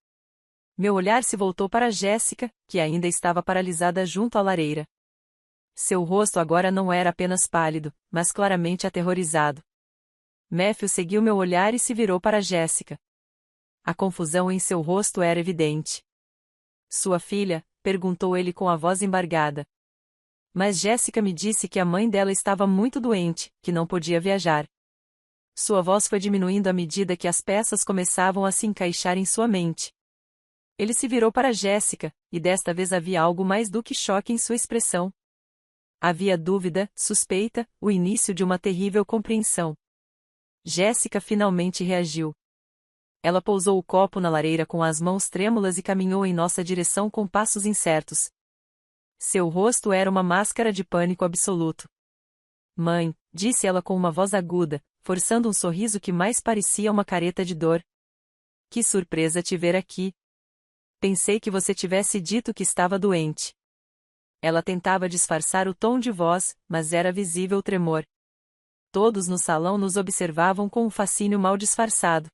Meu olhar se voltou para Jéssica, que ainda estava paralisada junto à lareira. Seu rosto agora não era apenas pálido, mas claramente aterrorizado. Matthew seguiu meu olhar e se virou para Jéssica. A confusão em seu rosto era evidente. Sua filha? Perguntou ele com a voz embargada. Mas Jéssica me disse que a mãe dela estava muito doente, que não podia viajar. Sua voz foi diminuindo à medida que as peças começavam a se encaixar em sua mente. Ele se virou para Jéssica, e desta vez havia algo mais do que choque em sua expressão. Havia dúvida, suspeita, o início de uma terrível compreensão. Jéssica finalmente reagiu. Ela pousou o copo na lareira com as mãos trêmulas e caminhou em nossa direção com passos incertos. Seu rosto era uma máscara de pânico absoluto. Mãe, disse ela com uma voz aguda, forçando um sorriso que mais parecia uma careta de dor. Que surpresa te ver aqui. Pensei que você tivesse dito que estava doente. Ela tentava disfarçar o tom de voz, mas era visível o tremor. Todos no salão nos observavam com um fascínio mal disfarçado.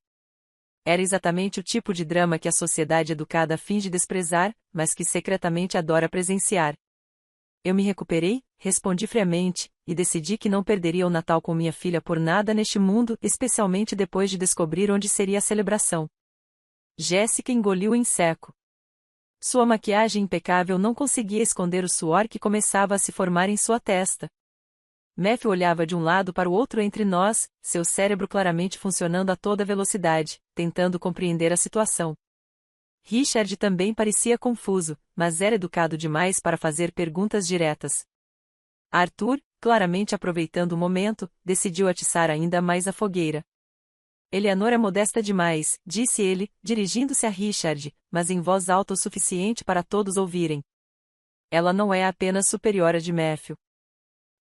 Era exatamente o tipo de drama que a sociedade educada finge desprezar, mas que secretamente adora presenciar. Eu me recuperei, respondi friamente, e decidi que não perderia o Natal com minha filha por nada neste mundo, especialmente depois de descobrir onde seria a celebração. Jéssica engoliu em seco. Sua maquiagem impecável não conseguia esconder o suor que começava a se formar em sua testa. Matthew olhava de um lado para o outro entre nós, seu cérebro claramente funcionando a toda velocidade, tentando compreender a situação. Richard também parecia confuso, mas era educado demais para fazer perguntas diretas. Arthur, claramente aproveitando o momento, decidiu atiçar ainda mais a fogueira. Eleanor é modesta demais, disse ele, dirigindo-se a Richard, mas em voz alta o suficiente para todos ouvirem. Ela não é apenas superior a de Matthew.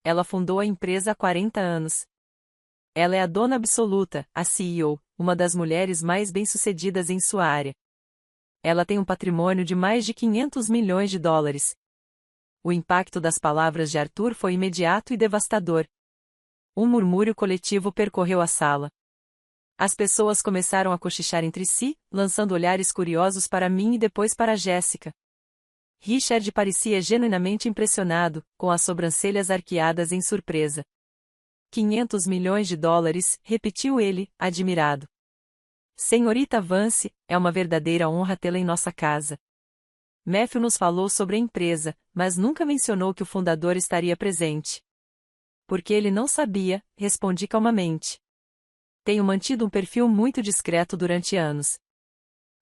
Ela fundou a empresa há 40 anos. Ela é a dona absoluta, a CEO, uma das mulheres mais bem-sucedidas em sua área. Ela tem um patrimônio de mais de 500 milhões de dólares. O impacto das palavras de Arthur foi imediato e devastador. Um murmúrio coletivo percorreu a sala. As pessoas começaram a cochichar entre si, lançando olhares curiosos para mim e depois para Jéssica. Richard parecia genuinamente impressionado, com as sobrancelhas arqueadas em surpresa. 500 milhões de dólares, repetiu ele, admirado. Senhorita Vance, é uma verdadeira honra tê-la em nossa casa. Matthew nos falou sobre a empresa, mas nunca mencionou que o fundador estaria presente. Porque ele não sabia, respondi calmamente. Tenho mantido um perfil muito discreto durante anos.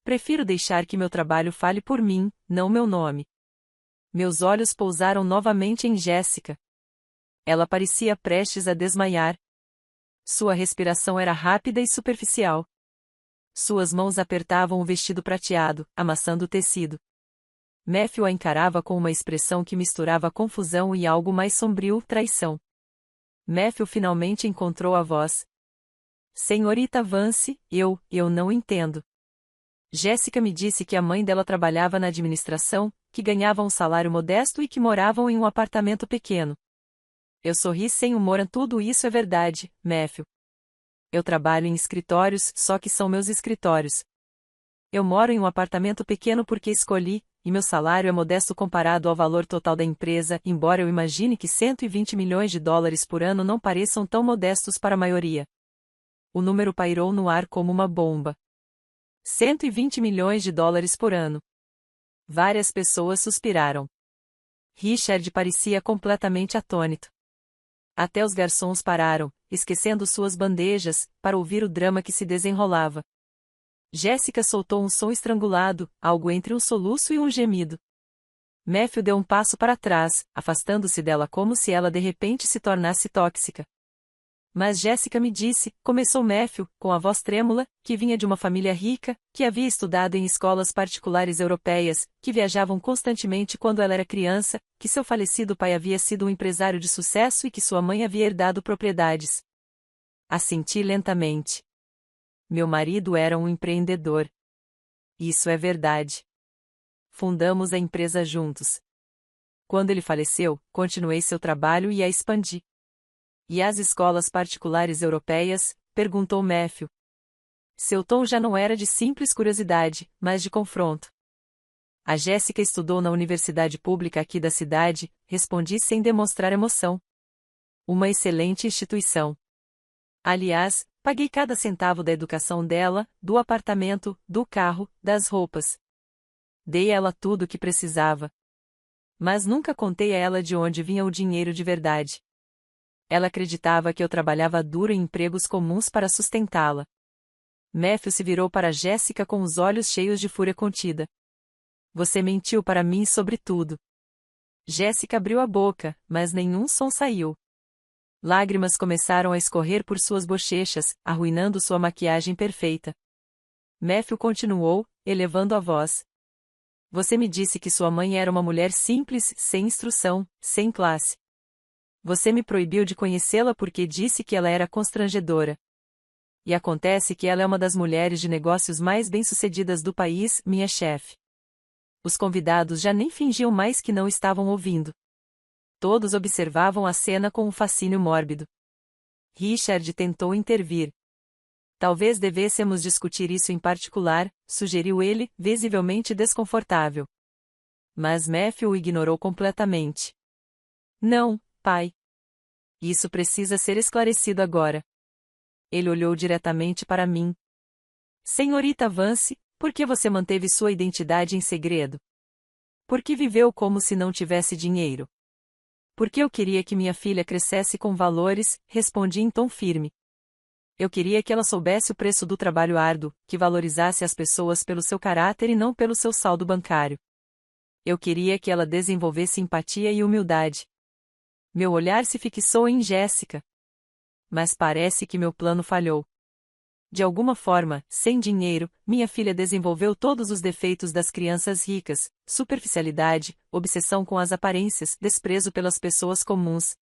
Prefiro deixar que meu trabalho fale por mim, não meu nome. Meus olhos pousaram novamente em Jéssica. Ela parecia prestes a desmaiar. Sua respiração era rápida e superficial. Suas mãos apertavam o vestido prateado, amassando o tecido. Matthew a encarava com uma expressão que misturava confusão e algo mais sombrio, traição. Matthew finalmente encontrou a voz. Senhorita Vance, eu não entendo. Jéssica me disse que a mãe dela trabalhava na administração, que ganhava um salário modesto e que moravam em um apartamento pequeno. Eu sorri sem humor. Tudo isso é verdade, Matthew. Eu trabalho em escritórios, só que são meus escritórios. Eu moro em um apartamento pequeno porque escolhi, e meu salário é modesto comparado ao valor total da empresa, embora eu imagine que 120 milhões de dólares por ano não pareçam tão modestos para a maioria. O número pairou no ar como uma bomba. 120 milhões de dólares por ano. Várias pessoas suspiraram. Richard parecia completamente atônito. Até os garçons pararam, esquecendo suas bandejas, para ouvir o drama que se desenrolava. Jéssica soltou um som estrangulado, algo entre um soluço e um gemido. Matthew deu um passo para trás, afastando-se dela como se ela de repente se tornasse tóxica. Mas Jéssica me disse, começou Matthew, com a voz trêmula, que vinha de uma família rica, que havia estudado em escolas particulares europeias, que viajavam constantemente quando ela era criança, que seu falecido pai havia sido um empresário de sucesso e que sua mãe havia herdado propriedades. Assenti lentamente. Meu marido era um empreendedor. Isso é verdade. Fundamos a empresa juntos. Quando ele faleceu, continuei seu trabalho e a expandi. E as escolas particulares europeias? Perguntou Matthew. Seu tom já não era de simples curiosidade, mas de confronto. A Jéssica estudou na universidade pública aqui da cidade, respondi sem demonstrar emoção. Uma excelente instituição. Aliás, paguei cada centavo da educação dela, do apartamento, do carro, das roupas. Dei a ela tudo o que precisava. Mas nunca contei a ela de onde vinha o dinheiro de verdade. Ela acreditava que eu trabalhava duro em empregos comuns para sustentá-la. Matthew se virou para Jéssica com os olhos cheios de fúria contida. Você mentiu para mim sobre tudo. Jéssica abriu a boca, mas nenhum som saiu. Lágrimas começaram a escorrer por suas bochechas, arruinando sua maquiagem perfeita. Matthew continuou, elevando a voz. Você me disse que sua mãe era uma mulher simples, sem instrução, sem classe. Você me proibiu de conhecê-la porque disse que ela era constrangedora. E acontece que ela é uma das mulheres de negócios mais bem-sucedidas do país, minha chefe. Os convidados já nem fingiam mais que não estavam ouvindo. Todos observavam a cena com um fascínio mórbido. Richard tentou intervir. Talvez devêssemos discutir isso em particular, sugeriu ele, visivelmente desconfortável. Mas Matthew o ignorou completamente. Não, pai. Isso precisa ser esclarecido agora. Ele olhou diretamente para mim. Senhorita Vance, por que você manteve sua identidade em segredo? Por que viveu como se não tivesse dinheiro? Porque eu queria que minha filha crescesse com valores, respondi em tom firme. Eu queria que ela soubesse o preço do trabalho árduo, que valorizasse as pessoas pelo seu caráter e não pelo seu saldo bancário. Eu queria que ela desenvolvesse empatia e humildade. Meu olhar se fixou em Jéssica. Mas parece que meu plano falhou. De alguma forma, sem dinheiro, minha filha desenvolveu todos os defeitos das crianças ricas: superficialidade, obsessão com as aparências, desprezo pelas pessoas comuns.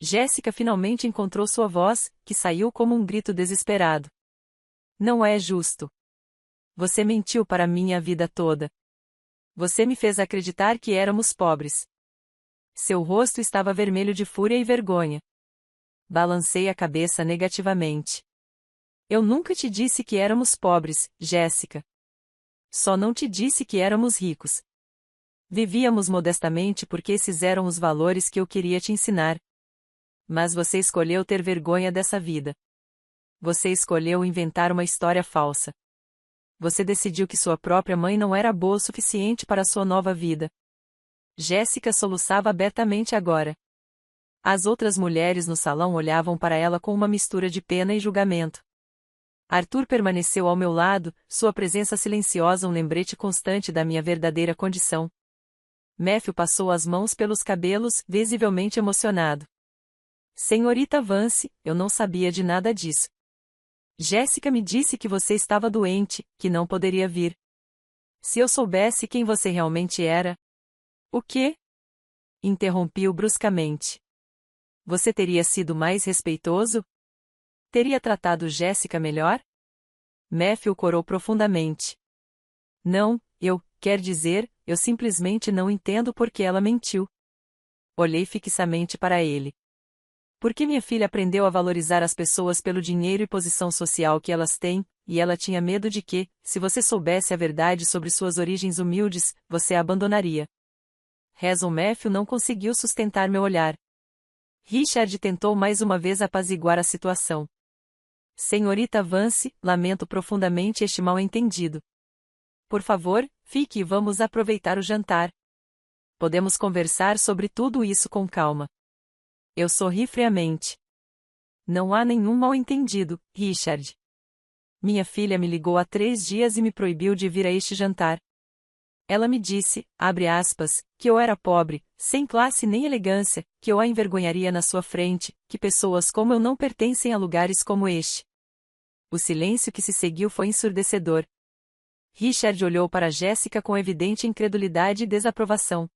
Jéssica finalmente encontrou sua voz, que saiu como um grito desesperado. Não é justo. Você mentiu para mim a vida toda. Você me fez acreditar que éramos pobres. Seu rosto estava vermelho de fúria e vergonha. Balancei a cabeça negativamente. Eu nunca te disse que éramos pobres, Jéssica. Só não te disse que éramos ricos. Vivíamos modestamente porque esses eram os valores que eu queria te ensinar. Mas você escolheu ter vergonha dessa vida. Você escolheu inventar uma história falsa. Você decidiu que sua própria mãe não era boa o suficiente para sua nova vida. Jéssica soluçava abertamente agora. As outras mulheres no salão olhavam para ela com uma mistura de pena e julgamento. Arthur permaneceu ao meu lado, sua presença silenciosa um lembrete constante da minha verdadeira condição. Matthew passou as mãos pelos cabelos, visivelmente emocionado. Senhorita Vance, eu não sabia de nada disso. Jéssica me disse que você estava doente, que não poderia vir. Se eu soubesse quem você realmente era... O quê? Interrompi-o bruscamente. Você teria sido mais respeitoso? Teria tratado Jéssica melhor? Matthew corou profundamente. Não, quer dizer, eu simplesmente não entendo por que ela mentiu. Olhei fixamente para ele. Porque minha filha aprendeu a valorizar as pessoas pelo dinheiro e posição social que elas têm, e ela tinha medo de que, se você soubesse a verdade sobre suas origens humildes, você a abandonaria. Hazel Matthew não conseguiu sustentar meu olhar. Richard tentou mais uma vez apaziguar a situação. Senhorita Vance, lamento profundamente este mal-entendido. Por favor, fique e vamos aproveitar o jantar. Podemos conversar sobre tudo isso com calma. Eu sorri friamente. Não há nenhum mal-entendido, Richard. Minha filha me ligou há 3 dias e me proibiu de vir a este jantar. Ela me disse, abre aspas, que eu era pobre, sem classe nem elegância, que eu a envergonharia na sua frente, que pessoas como eu não pertencem a lugares como este. O silêncio que se seguiu foi ensurdecedor. Richard olhou para Jéssica com evidente incredulidade e desaprovação.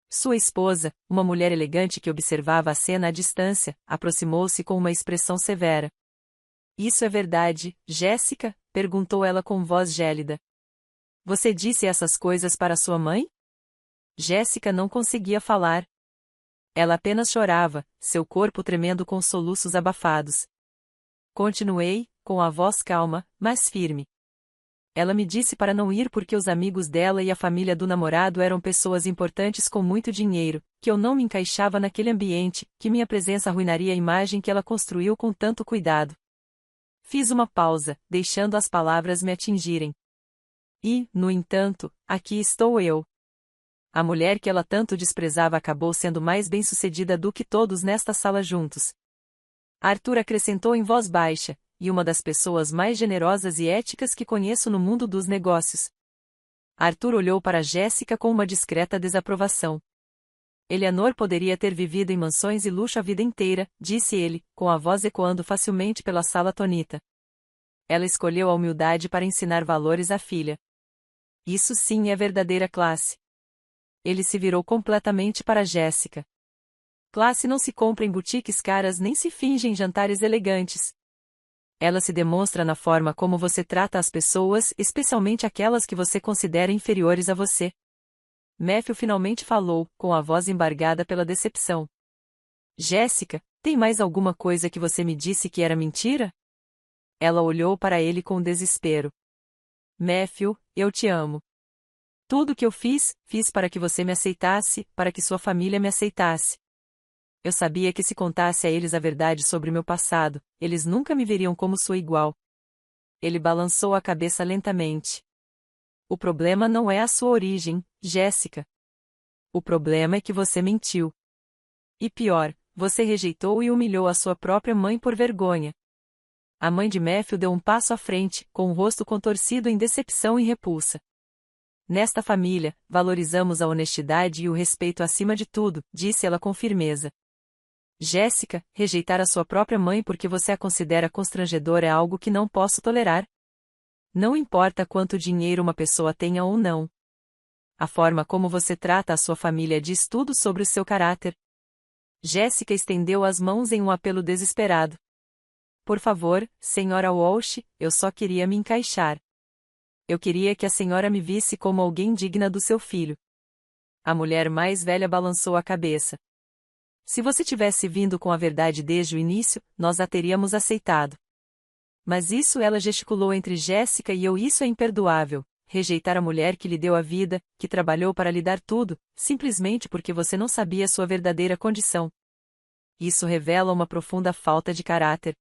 Sua esposa, uma mulher elegante que observava a cena à distância, aproximou-se com uma expressão severa. Isso é verdade, Jéssica? Perguntou ela com voz gélida. Você disse essas coisas para sua mãe? Jéssica não conseguia falar. Ela apenas chorava, seu corpo tremendo com soluços abafados. Continuei, com a voz calma, mas firme. Ela me disse para não ir porque os amigos dela e a família do namorado eram pessoas importantes com muito dinheiro, que eu não me encaixava naquele ambiente, que minha presença arruinaria a imagem que ela construiu com tanto cuidado. Fiz uma pausa, deixando as palavras me atingirem. E, no entanto, aqui estou eu. A mulher que ela tanto desprezava acabou sendo mais bem-sucedida do que todos nesta sala juntos. Arthur acrescentou em voz baixa, e uma das pessoas mais generosas e éticas que conheço no mundo dos negócios. Arthur olhou para Jéssica com uma discreta desaprovação. Eleanor poderia ter vivido em mansões e luxo a vida inteira, disse ele, com a voz ecoando facilmente pela sala atonita. Ela escolheu a humildade para ensinar valores à filha. Isso sim é verdadeira classe. Ele se virou completamente para Jéssica. Classe não se compra em boutiques caras nem se finge em jantares elegantes. Ela se demonstra na forma como você trata as pessoas, especialmente aquelas que você considera inferiores a você. Matthew finalmente falou, com a voz embargada pela decepção. Jéssica, tem mais alguma coisa que você me disse que era mentira? Ela olhou para ele com desespero. Matthew, eu te amo. Tudo que eu fiz para que você me aceitasse, para que sua família me aceitasse. Eu sabia que se contasse a eles a verdade sobre meu passado, eles nunca me veriam como sua igual. Ele balançou a cabeça lentamente. O problema não é a sua origem, Jéssica. O problema é que você mentiu. E pior, você rejeitou e humilhou a sua própria mãe por vergonha. A mãe de Matthew deu um passo à frente, com o rosto contorcido em decepção e repulsa. Nesta família, valorizamos a honestidade e o respeito acima de tudo, disse ela com firmeza. Jéssica, rejeitar a sua própria mãe porque você a considera constrangedora é algo que não posso tolerar. Não importa quanto dinheiro uma pessoa tenha ou não. A forma como você trata a sua família diz tudo sobre o seu caráter. Jéssica estendeu as mãos em um apelo desesperado. Por favor, senhora Walsh, eu só queria me encaixar. Eu queria que a senhora me visse como alguém digna do seu filho. A mulher mais velha balançou a cabeça. Se você tivesse vindo com a verdade desde o início, nós a teríamos aceitado. Mas isso ela gesticulou entre Jéssica e eu, isso é imperdoável. Rejeitar a mulher que lhe deu a vida, que trabalhou para lhe dar tudo, simplesmente porque você não sabia sua verdadeira condição. Isso revela uma profunda falta de caráter.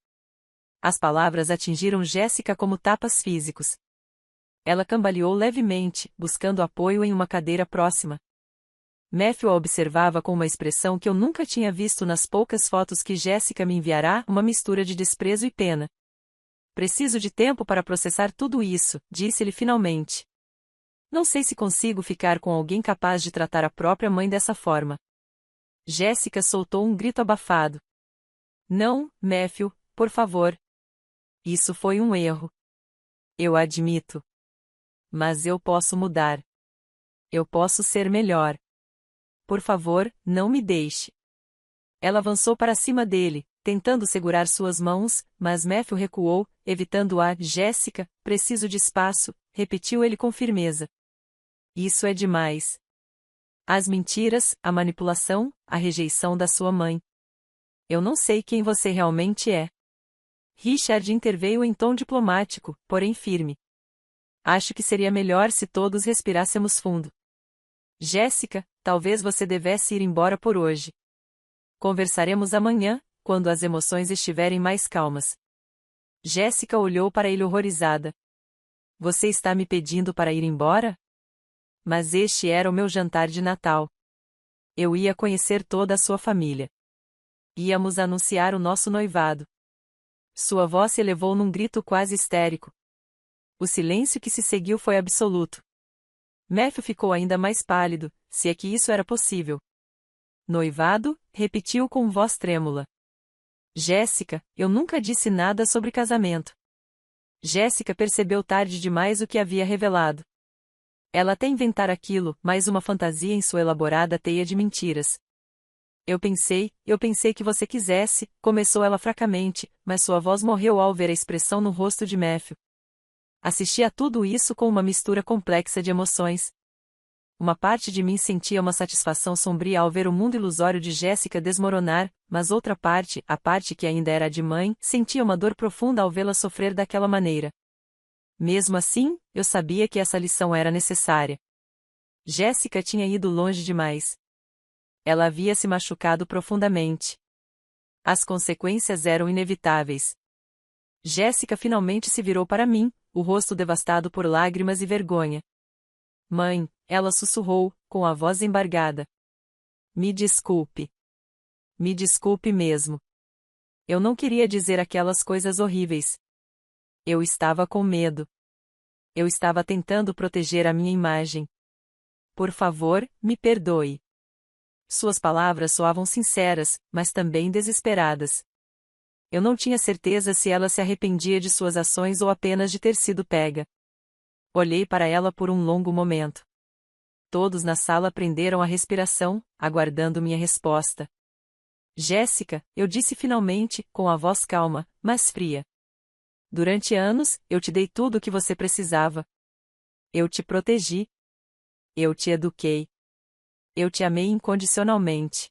As palavras atingiram Jéssica como tapas físicos. Ela cambaleou levemente, buscando apoio em uma cadeira próxima. Matthew a observava com uma expressão que eu nunca tinha visto nas poucas fotos que Jéssica me enviará, uma mistura de desprezo e pena. Preciso de tempo para processar tudo isso, disse-lhe finalmente. Não sei se consigo ficar com alguém capaz de tratar a própria mãe dessa forma. Jéssica soltou um grito abafado. Não, Matthew, por favor. Isso foi um erro. Eu admito. Mas eu posso mudar. Eu posso ser melhor. Por favor, não me deixe. Ela avançou para cima dele, tentando segurar suas mãos, mas Matthew recuou, evitando-a. Jéssica, preciso de espaço, repetiu ele com firmeza. Isso é demais. As mentiras, a manipulação, a rejeição da sua mãe. Eu não sei quem você realmente é. Richard interveio em tom diplomático, porém firme. Acho que seria melhor se todos respirássemos fundo. Jéssica, talvez você devesse ir embora por hoje. Conversaremos amanhã, quando as emoções estiverem mais calmas. Jéssica olhou para ele horrorizada. Você está me pedindo para ir embora? Mas este era o meu jantar de Natal. Eu ia conhecer toda a sua família. Íamos anunciar o nosso noivado. Sua voz se elevou num grito quase histérico. O silêncio que se seguiu foi absoluto. Matthew ficou ainda mais pálido, se é que isso era possível. Noivado? Repetiu com voz trêmula. Jéssica, eu nunca disse nada sobre casamento. Jéssica percebeu tarde demais o que havia revelado. Ela até inventara aquilo, mais uma fantasia em sua elaborada teia de mentiras. Eu pensei que você quisesse, começou ela fracamente, mas sua voz morreu ao ver a expressão no rosto de Matthew. Assisti a tudo isso com uma mistura complexa de emoções. Uma parte de mim sentia uma satisfação sombria ao ver o mundo ilusório de Jéssica desmoronar, mas outra parte, a parte que ainda era de mãe, sentia uma dor profunda ao vê-la sofrer daquela maneira. Mesmo assim, eu sabia que essa lição era necessária. Jéssica tinha ido longe demais. Ela havia se machucado profundamente. As consequências eram inevitáveis. Jéssica finalmente se virou para mim, o rosto devastado por lágrimas e vergonha. Mãe, ela sussurrou, com a voz embargada. Me desculpe. Me desculpe mesmo. Eu não queria dizer aquelas coisas horríveis. Eu estava com medo. Eu estava tentando proteger a minha imagem. Por favor, me perdoe. Suas palavras soavam sinceras, mas também desesperadas. Eu não tinha certeza se ela se arrependia de suas ações ou apenas de ter sido pega. Olhei para ela por um longo momento. Todos na sala prenderam a respiração, aguardando minha resposta. Jéssica, eu disse finalmente, com a voz calma, mas fria. Durante anos, eu te dei tudo o que você precisava. Eu te protegi. Eu te eduquei. Eu te amei incondicionalmente.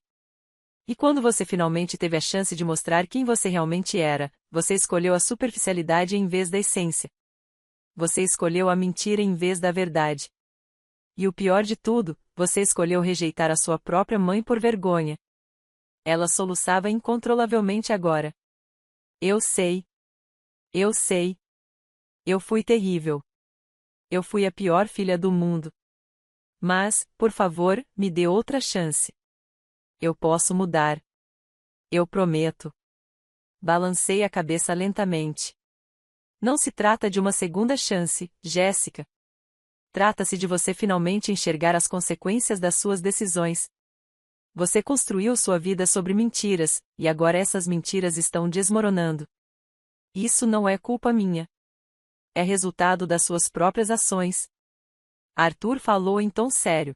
E quando você finalmente teve a chance de mostrar quem você realmente era, você escolheu a superficialidade em vez da essência. Você escolheu a mentira em vez da verdade. E o pior de tudo, você escolheu rejeitar a sua própria mãe por vergonha. Ela soluçava incontrolavelmente agora. Eu sei. Eu sei. Eu fui terrível. Eu fui a pior filha do mundo. Mas, por favor, me dê outra chance. Eu posso mudar. Eu prometo. Balancei a cabeça lentamente. Não se trata de uma segunda chance, Jéssica. Trata-se de você finalmente enxergar as consequências das suas decisões. Você construiu sua vida sobre mentiras, e agora essas mentiras estão desmoronando. Isso não é culpa minha. É resultado das suas próprias ações. Arthur falou em tom sério.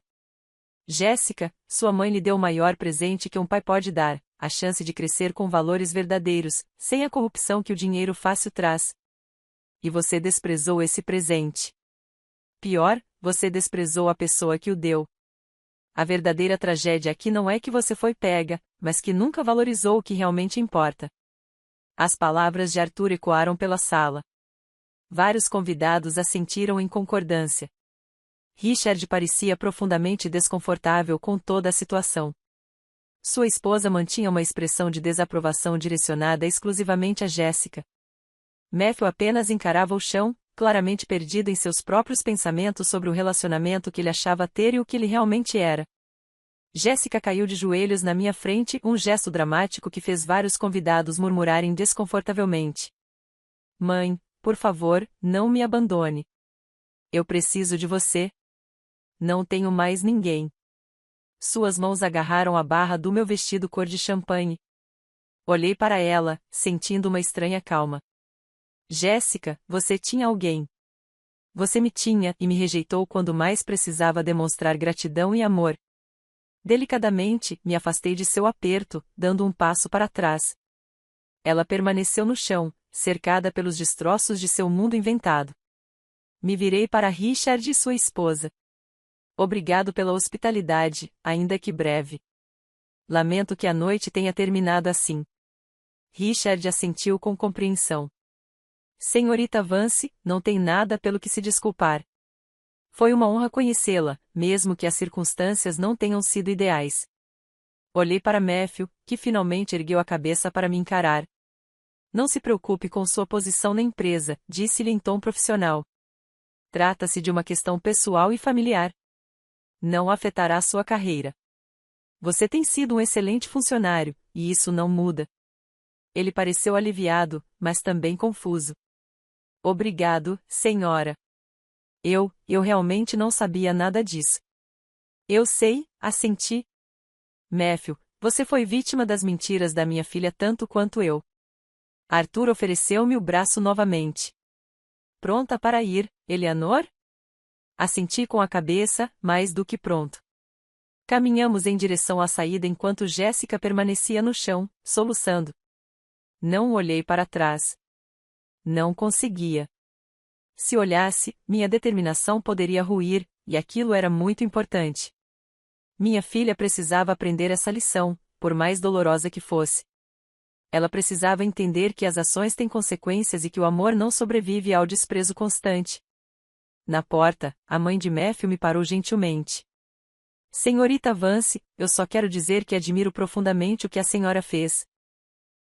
Jéssica, sua mãe lhe deu o maior presente que um pai pode dar, a chance de crescer com valores verdadeiros, sem a corrupção que o dinheiro fácil traz. E você desprezou esse presente. Pior, você desprezou a pessoa que o deu. A verdadeira tragédia aqui não é que você foi pega, mas que nunca valorizou o que realmente importa. As palavras de Arthur ecoaram pela sala. Vários convidados assentiram em concordância. Richard parecia profundamente desconfortável com toda a situação. Sua esposa mantinha uma expressão de desaprovação direcionada exclusivamente a Jéssica. Matthew apenas encarava o chão, claramente perdido em seus próprios pensamentos sobre o relacionamento que ele achava ter e o que ele realmente era. Jéssica caiu de joelhos na minha frente, um gesto dramático que fez vários convidados murmurarem desconfortavelmente. Mãe, por favor, não me abandone. Eu preciso de você. Não tenho mais ninguém. Suas mãos agarraram a barra do meu vestido cor de champanhe. Olhei para ela, sentindo uma estranha calma. Jéssica, você tinha alguém. Você me tinha e me rejeitou quando mais precisava demonstrar gratidão e amor. Delicadamente, me afastei de seu aperto, dando um passo para trás. Ela permaneceu no chão, cercada pelos destroços de seu mundo inventado. Me virei para Richard e sua esposa. Obrigado pela hospitalidade, ainda que breve. Lamento que a noite tenha terminado assim. Richard assentiu com compreensão. Senhorita Vance, não tem nada pelo que se desculpar. Foi uma honra conhecê-la, mesmo que as circunstâncias não tenham sido ideais. Olhei para Matthew, que finalmente ergueu a cabeça para me encarar. Não se preocupe com sua posição na empresa, disse-lhe em tom profissional. Trata-se de uma questão pessoal e familiar. Não afetará sua carreira. Você tem sido um excelente funcionário, e isso não muda. Ele pareceu aliviado, mas também confuso. Obrigado, senhora. Eu realmente não sabia nada disso. Eu sei, assenti. Matthew, você foi vítima das mentiras da minha filha tanto quanto eu. Arthur ofereceu-me o braço novamente. Pronta para ir, Eleanor? Assenti com a cabeça, mais do que pronto. Caminhamos em direção à saída enquanto Jéssica permanecia no chão, soluçando. Não olhei para trás. Não conseguia. Se olhasse, minha determinação poderia ruir, e aquilo era muito importante. Minha filha precisava aprender essa lição, por mais dolorosa que fosse. Ela precisava entender que as ações têm consequências e que o amor não sobrevive ao desprezo constante. Na porta, a mãe de Matthew me parou gentilmente. Senhorita Vance, eu só quero dizer que admiro profundamente o que a senhora fez.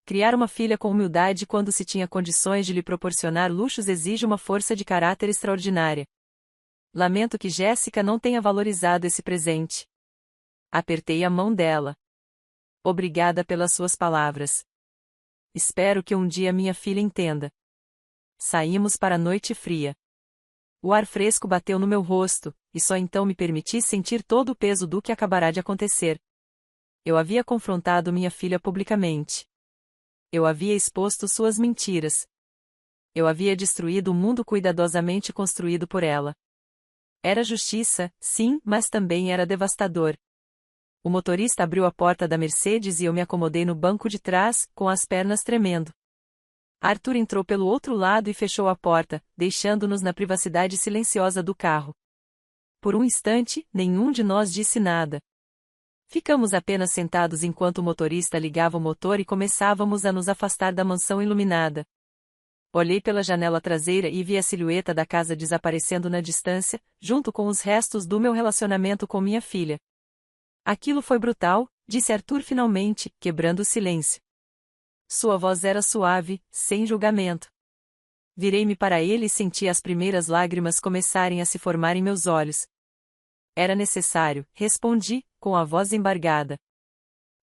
Criar uma filha com humildade quando se tinha condições de lhe proporcionar luxos exige uma força de caráter extraordinária. Lamento que Jéssica não tenha valorizado esse presente. Apertei a mão dela. Obrigada pelas suas palavras. Espero que um dia minha filha entenda. Saímos para a noite fria. O ar fresco bateu no meu rosto, e só então me permiti sentir todo o peso do que acabará de acontecer. Eu havia confrontado minha filha publicamente. Eu havia exposto suas mentiras. Eu havia destruído o mundo cuidadosamente construído por ela. Era justiça, sim, mas também era devastador. O motorista abriu a porta da Mercedes e eu me acomodei no banco de trás, com as pernas tremendo. Arthur entrou pelo outro lado e fechou a porta, deixando-nos na privacidade silenciosa do carro. Por um instante, nenhum de nós disse nada. Ficamos apenas sentados enquanto o motorista ligava o motor e começávamos a nos afastar da mansão iluminada. Olhei pela janela traseira e vi a silhueta da casa desaparecendo na distância, junto com os restos do meu relacionamento com minha filha. Aquilo foi brutal, disse Arthur finalmente, quebrando o silêncio. Sua voz era suave, sem julgamento. Virei-me para ele e senti as primeiras lágrimas começarem a se formar em meus olhos. Era necessário, respondi, com a voz embargada.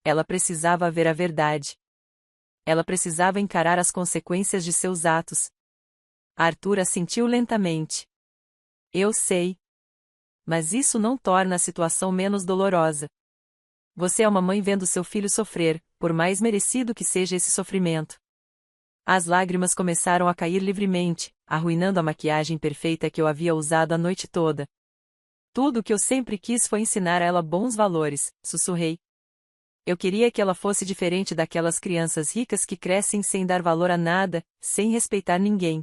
Ela precisava ver a verdade. Ela precisava encarar as consequências de seus atos. Arthur assentiu lentamente. Eu sei. Mas isso não torna a situação menos dolorosa. Você é uma mãe vendo seu filho sofrer, por mais merecido que seja esse sofrimento. As lágrimas começaram a cair livremente, arruinando a maquiagem perfeita que eu havia usado a noite toda. Tudo o que eu sempre quis foi ensinar a ela bons valores, sussurrei. Eu queria que ela fosse diferente daquelas crianças ricas que crescem sem dar valor a nada, sem respeitar ninguém.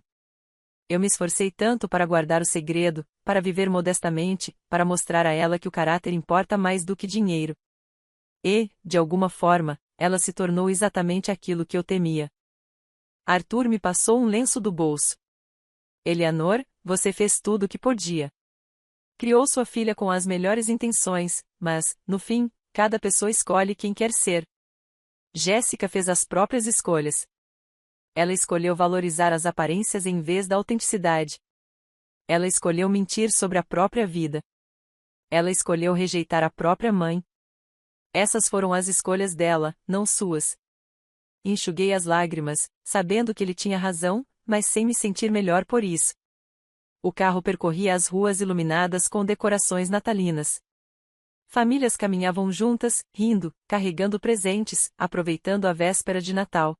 Eu me esforcei tanto para guardar o segredo, para viver modestamente, para mostrar a ela que o caráter importa mais do que dinheiro. E, de alguma forma, ela se tornou exatamente aquilo que eu temia. Arthur me passou um lenço do bolso. Eleanor, você fez tudo o que podia. Criou sua filha com as melhores intenções, mas, no fim, cada pessoa escolhe quem quer ser. Jéssica fez as próprias escolhas. Ela escolheu valorizar as aparências em vez da autenticidade. Ela escolheu mentir sobre a própria vida. Ela escolheu rejeitar a própria mãe. Essas foram as escolhas dela, não suas. Enxuguei as lágrimas, sabendo que ele tinha razão, mas sem me sentir melhor por isso. O carro percorria as ruas iluminadas com decorações natalinas. Famílias caminhavam juntas, rindo, carregando presentes, aproveitando a véspera de Natal.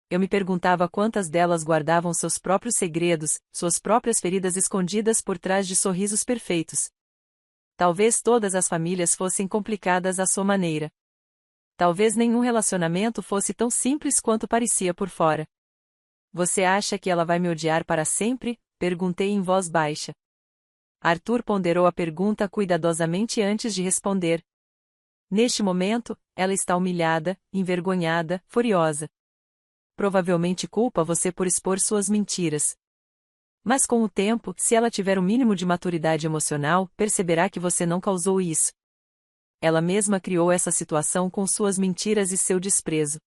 Eu me perguntava quantas delas guardavam seus próprios segredos, suas próprias feridas escondidas por trás de sorrisos perfeitos. Talvez todas as famílias fossem complicadas à sua maneira. Talvez nenhum relacionamento fosse tão simples quanto parecia por fora. Você acha que ela vai me odiar para sempre? Perguntei em voz baixa. Arthur ponderou a pergunta cuidadosamente antes de responder. Neste momento, ela está humilhada, envergonhada, furiosa. Provavelmente culpa você por expor suas mentiras. Mas com o tempo, se ela tiver o mínimo de maturidade emocional, perceberá que você não causou isso. Ela mesma criou essa situação com suas mentiras e seu desprezo.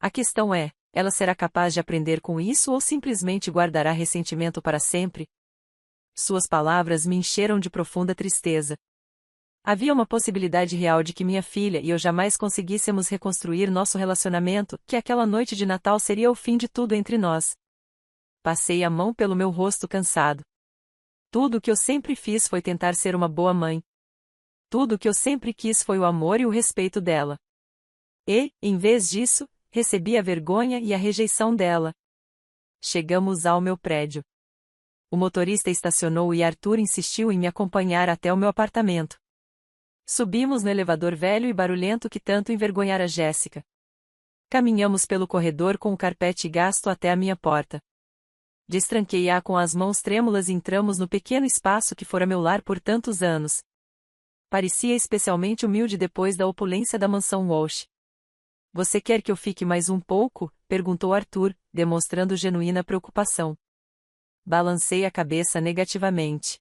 A questão é, ela será capaz de aprender com isso ou simplesmente guardará ressentimento para sempre? Suas palavras me encheram de profunda tristeza. Havia uma possibilidade real de que minha filha e eu jamais conseguíssemos reconstruir nosso relacionamento, que aquela noite de Natal seria o fim de tudo entre nós. Passei a mão pelo meu rosto cansado. Tudo o que eu sempre fiz foi tentar ser uma boa mãe. Tudo o que eu sempre quis foi o amor e o respeito dela. E, em vez disso, recebi a vergonha e a rejeição dela. Chegamos ao meu prédio. O motorista estacionou e Arthur insistiu em me acompanhar até o meu apartamento. Subimos no elevador velho e barulhento que tanto envergonhara Jéssica. Caminhamos pelo corredor com o carpete gasto até a minha porta. Destranquei-a com as mãos trêmulas e entramos no pequeno espaço que fora meu lar por tantos anos. Parecia especialmente humilde depois da opulência da mansão Walsh. Você quer que eu fique mais um pouco? Perguntou Arthur, demonstrando genuína preocupação. Balancei a cabeça negativamente.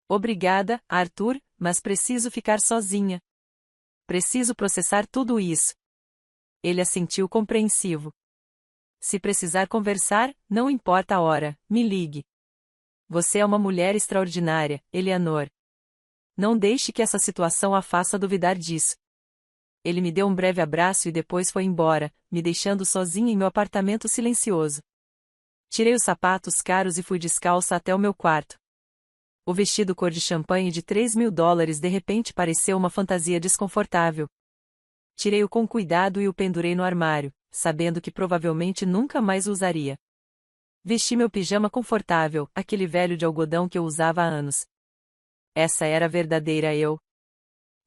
Obrigada, Arthur, mas preciso ficar sozinha. Preciso processar tudo isso. Ele assentiu compreensivo. Se precisar conversar, não importa a hora, me ligue. Você é uma mulher extraordinária, Eleanor. Não deixe que essa situação a faça duvidar disso. Ele me deu um breve abraço e depois foi embora, me deixando sozinha em meu apartamento silencioso. Tirei os sapatos caros e fui descalça até o meu quarto. O vestido cor de champanhe de $3.000 de repente pareceu uma fantasia desconfortável. Tirei-o com cuidado e o pendurei no armário, sabendo que provavelmente nunca mais o usaria. Vesti meu pijama confortável, aquele velho de algodão que eu usava há anos. Essa era a verdadeira eu.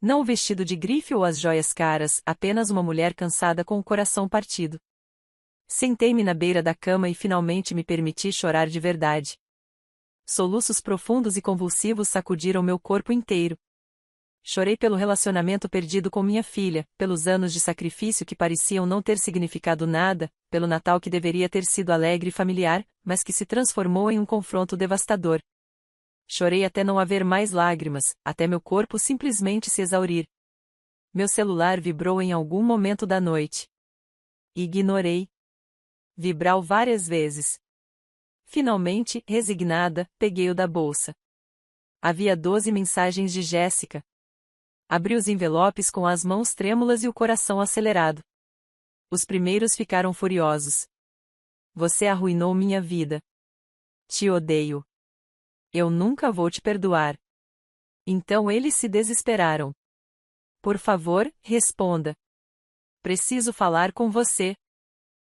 Não o vestido de grife ou as joias caras, apenas uma mulher cansada com o coração partido. Sentei-me na beira da cama e finalmente me permiti chorar de verdade. Soluços profundos e convulsivos sacudiram meu corpo inteiro. Chorei pelo relacionamento perdido com minha filha, pelos anos de sacrifício que pareciam não ter significado nada, pelo Natal que deveria ter sido alegre e familiar, mas que se transformou em um confronto devastador. Chorei até não haver mais lágrimas, até meu corpo simplesmente se exaurir. Meu celular vibrou em algum momento da noite. Ignorei. Vibrou várias vezes. Finalmente, resignada, peguei-o da bolsa. Havia 12 mensagens de Jéssica. Abri os envelopes com as mãos trêmulas e o coração acelerado. Os primeiros ficaram furiosos. Você arruinou minha vida. Te odeio. Eu nunca vou te perdoar. Então eles se desesperaram. Por favor, responda. Preciso falar com você.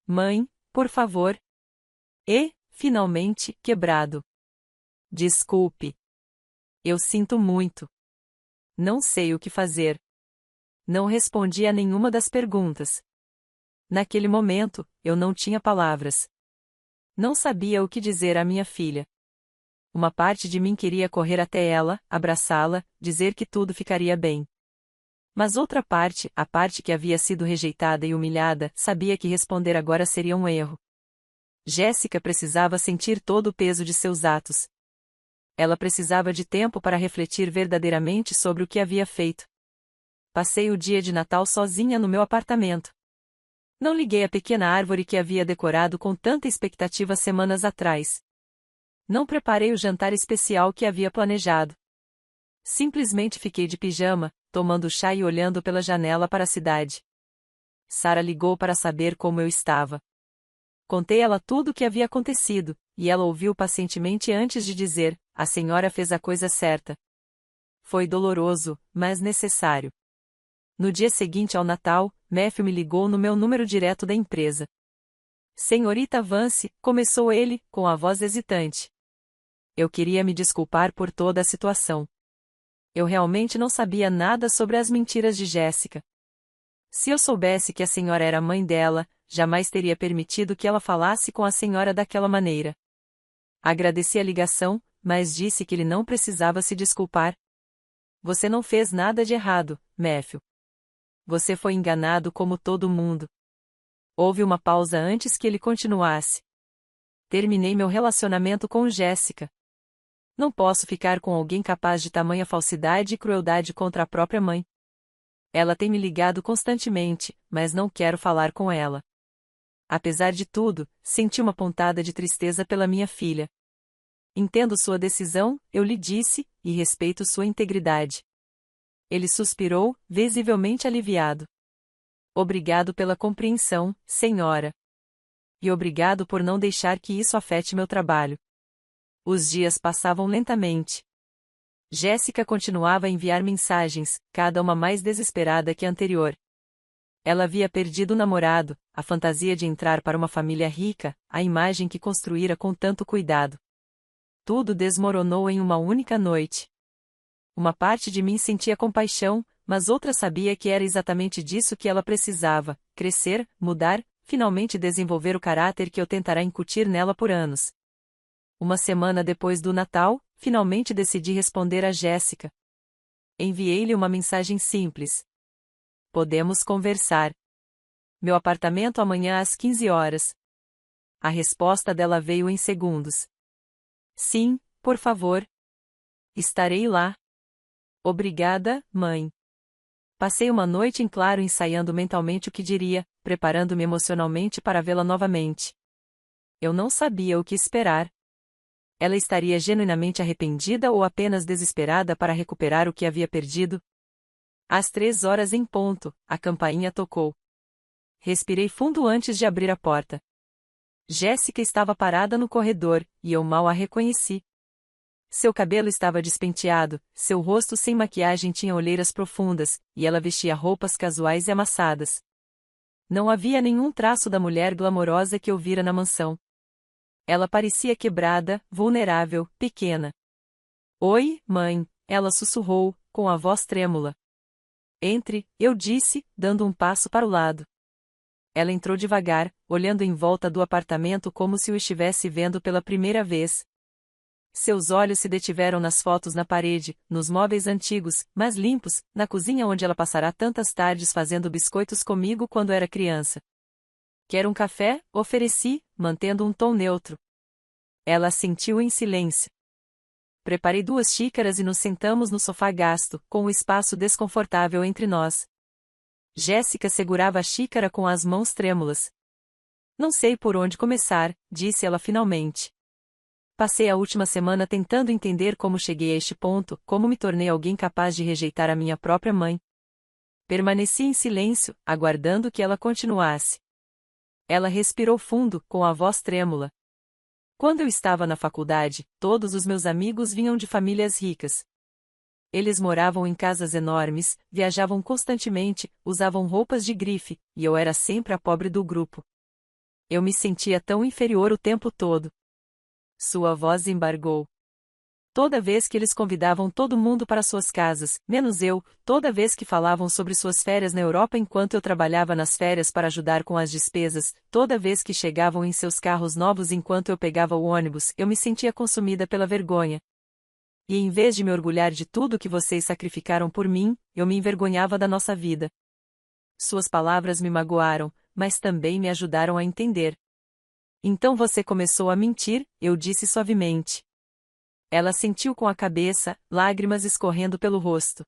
Mãe, por favor. E, finalmente, quebrado. Desculpe. Eu sinto muito. Não sei o que fazer. Não respondi a nenhuma das perguntas. Naquele momento, eu não tinha palavras. Não sabia o que dizer à minha filha. Uma parte de mim queria correr até ela, abraçá-la, dizer que tudo ficaria bem. Mas outra parte, a parte que havia sido rejeitada e humilhada, sabia que responder agora seria um erro. Jéssica precisava sentir todo o peso de seus atos. Ela precisava de tempo para refletir verdadeiramente sobre o que havia feito. Passei o dia de Natal sozinha no meu apartamento. Não liguei a pequena árvore que havia decorado com tanta expectativa semanas atrás. Não preparei o jantar especial que havia planejado. Simplesmente fiquei de pijama, tomando chá e olhando pela janela para a cidade. Sarah ligou para saber como eu estava. Contei ela tudo o que havia acontecido, e ela ouviu pacientemente antes de dizer: a senhora fez a coisa certa. Foi doloroso, mas necessário. No dia seguinte ao Natal, Matthew me ligou no meu número direto da empresa. Senhorita Vance, começou ele, com a voz hesitante. Eu queria me desculpar por toda a situação. Eu realmente não sabia nada sobre as mentiras de Jéssica. Se eu soubesse que a senhora era a mãe dela, jamais teria permitido que ela falasse com a senhora daquela maneira. Agradeci a ligação, mas disse que ele não precisava se desculpar. Você não fez nada de errado, Matthew. Você foi enganado como todo mundo. Houve uma pausa antes que ele continuasse. Terminei meu relacionamento com Jéssica. Não posso ficar com alguém capaz de tamanha falsidade e crueldade contra a própria mãe. Ela tem me ligado constantemente, mas não quero falar com ela. Apesar de tudo, senti uma pontada de tristeza pela minha filha. Entendo sua decisão, eu lhe disse, e respeito sua integridade. Ele suspirou, visivelmente aliviado. Obrigado pela compreensão, senhora. E obrigado por não deixar que isso afete meu trabalho. Os dias passavam lentamente. Jéssica continuava a enviar mensagens, cada uma mais desesperada que a anterior. Ela havia perdido o namorado, a fantasia de entrar para uma família rica, a imagem que construíra com tanto cuidado. Tudo desmoronou em uma única noite. Uma parte de mim sentia compaixão, mas outra sabia que era exatamente disso que ela precisava: crescer, mudar, finalmente desenvolver o caráter que eu tentará incutir nela por anos. Uma semana depois do Natal, finalmente decidi responder a Jéssica. Enviei-lhe uma mensagem simples. Podemos conversar. Meu apartamento amanhã às 15 horas. A resposta dela veio em segundos. Sim, por favor. Estarei lá. Obrigada, mãe. Passei uma noite em claro ensaiando mentalmente o que diria, preparando-me emocionalmente para vê-la novamente. Eu não sabia o que esperar. Ela estaria genuinamente arrependida ou apenas desesperada para recuperar o que havia perdido? Às 3 horas em ponto, a campainha tocou. Respirei fundo antes de abrir a porta. Jéssica estava parada no corredor, e eu mal a reconheci. Seu cabelo estava despenteado, seu rosto sem maquiagem tinha olheiras profundas, e ela vestia roupas casuais e amassadas. Não havia nenhum traço da mulher glamourosa que eu vira na mansão. Ela parecia quebrada, vulnerável, pequena. Oi, mãe, ela sussurrou, com a voz trêmula. Entre, eu disse, dando um passo para o lado. Ela entrou devagar, olhando em volta do apartamento como se o estivesse vendo pela primeira vez. Seus olhos se detiveram nas fotos na parede, nos móveis antigos, mas limpos, na cozinha onde ela passará tantas tardes fazendo biscoitos comigo quando era criança. Quer um café? Ofereci, mantendo um tom neutro. Ela assentiu em silêncio. Preparei 2 xícaras e nos sentamos no sofá gasto, com o espaço desconfortável entre nós. Jéssica segurava a xícara com as mãos trêmulas. Não sei por onde começar, disse ela finalmente. Passei a última semana tentando entender como cheguei a este ponto, como me tornei alguém capaz de rejeitar a minha própria mãe. Permaneci em silêncio, aguardando que ela continuasse. Ela respirou fundo, com a voz trêmula. Quando eu estava na faculdade, todos os meus amigos vinham de famílias ricas. Eles moravam em casas enormes, viajavam constantemente, usavam roupas de grife, e eu era sempre a pobre do grupo. Eu me sentia tão inferior o tempo todo. Sua voz embargou. Toda vez que eles convidavam todo mundo para suas casas, menos eu, toda vez que falavam sobre suas férias na Europa enquanto eu trabalhava nas férias para ajudar com as despesas, toda vez que chegavam em seus carros novos enquanto eu pegava o ônibus, eu me sentia consumida pela vergonha. E em vez de me orgulhar de tudo que vocês sacrificaram por mim, eu me envergonhava da nossa vida. Suas palavras me magoaram, mas também me ajudaram a entender. Então você começou a mentir, eu disse suavemente. Ela assentiu com a cabeça, lágrimas escorrendo pelo rosto.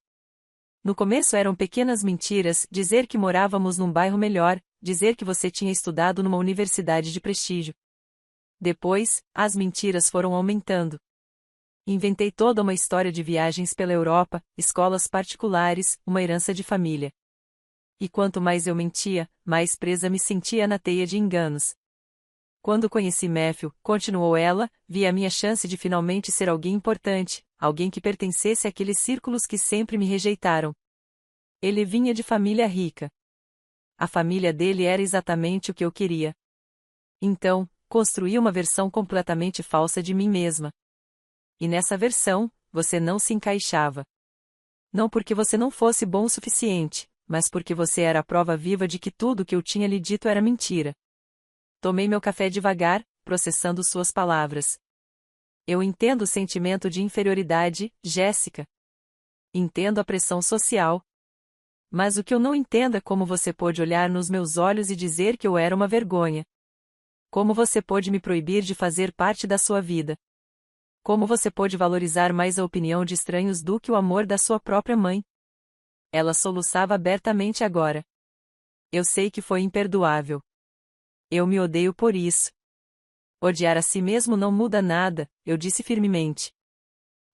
No começo eram pequenas mentiras, dizer que morávamos num bairro melhor, dizer que você tinha estudado numa universidade de prestígio. Depois, as mentiras foram aumentando. Inventei toda uma história de viagens pela Europa, escolas particulares, uma herança de família. E quanto mais eu mentia, mais presa me sentia na teia de enganos. Quando conheci Matthew, continuou ela, vi a minha chance de finalmente ser alguém importante, alguém que pertencesse àqueles círculos que sempre me rejeitaram. Ele vinha de família rica. A família dele era exatamente o que eu queria. Então, construí uma versão completamente falsa de mim mesma. E nessa versão, você não se encaixava. Não porque você não fosse bom o suficiente, mas porque você era a prova viva de que tudo o que eu tinha lhe dito era mentira. Tomei meu café devagar, processando suas palavras. Eu entendo o sentimento de inferioridade, Jéssica. Entendo a pressão social. Mas o que eu não entendo é como você pôde olhar nos meus olhos e dizer que eu era uma vergonha. Como você pôde me proibir de fazer parte da sua vida? Como você pôde valorizar mais a opinião de estranhos do que o amor da sua própria mãe? Ela soluçava abertamente agora. Eu sei que foi imperdoável. Eu me odeio por isso. Odiar a si mesmo não muda nada, eu disse firmemente.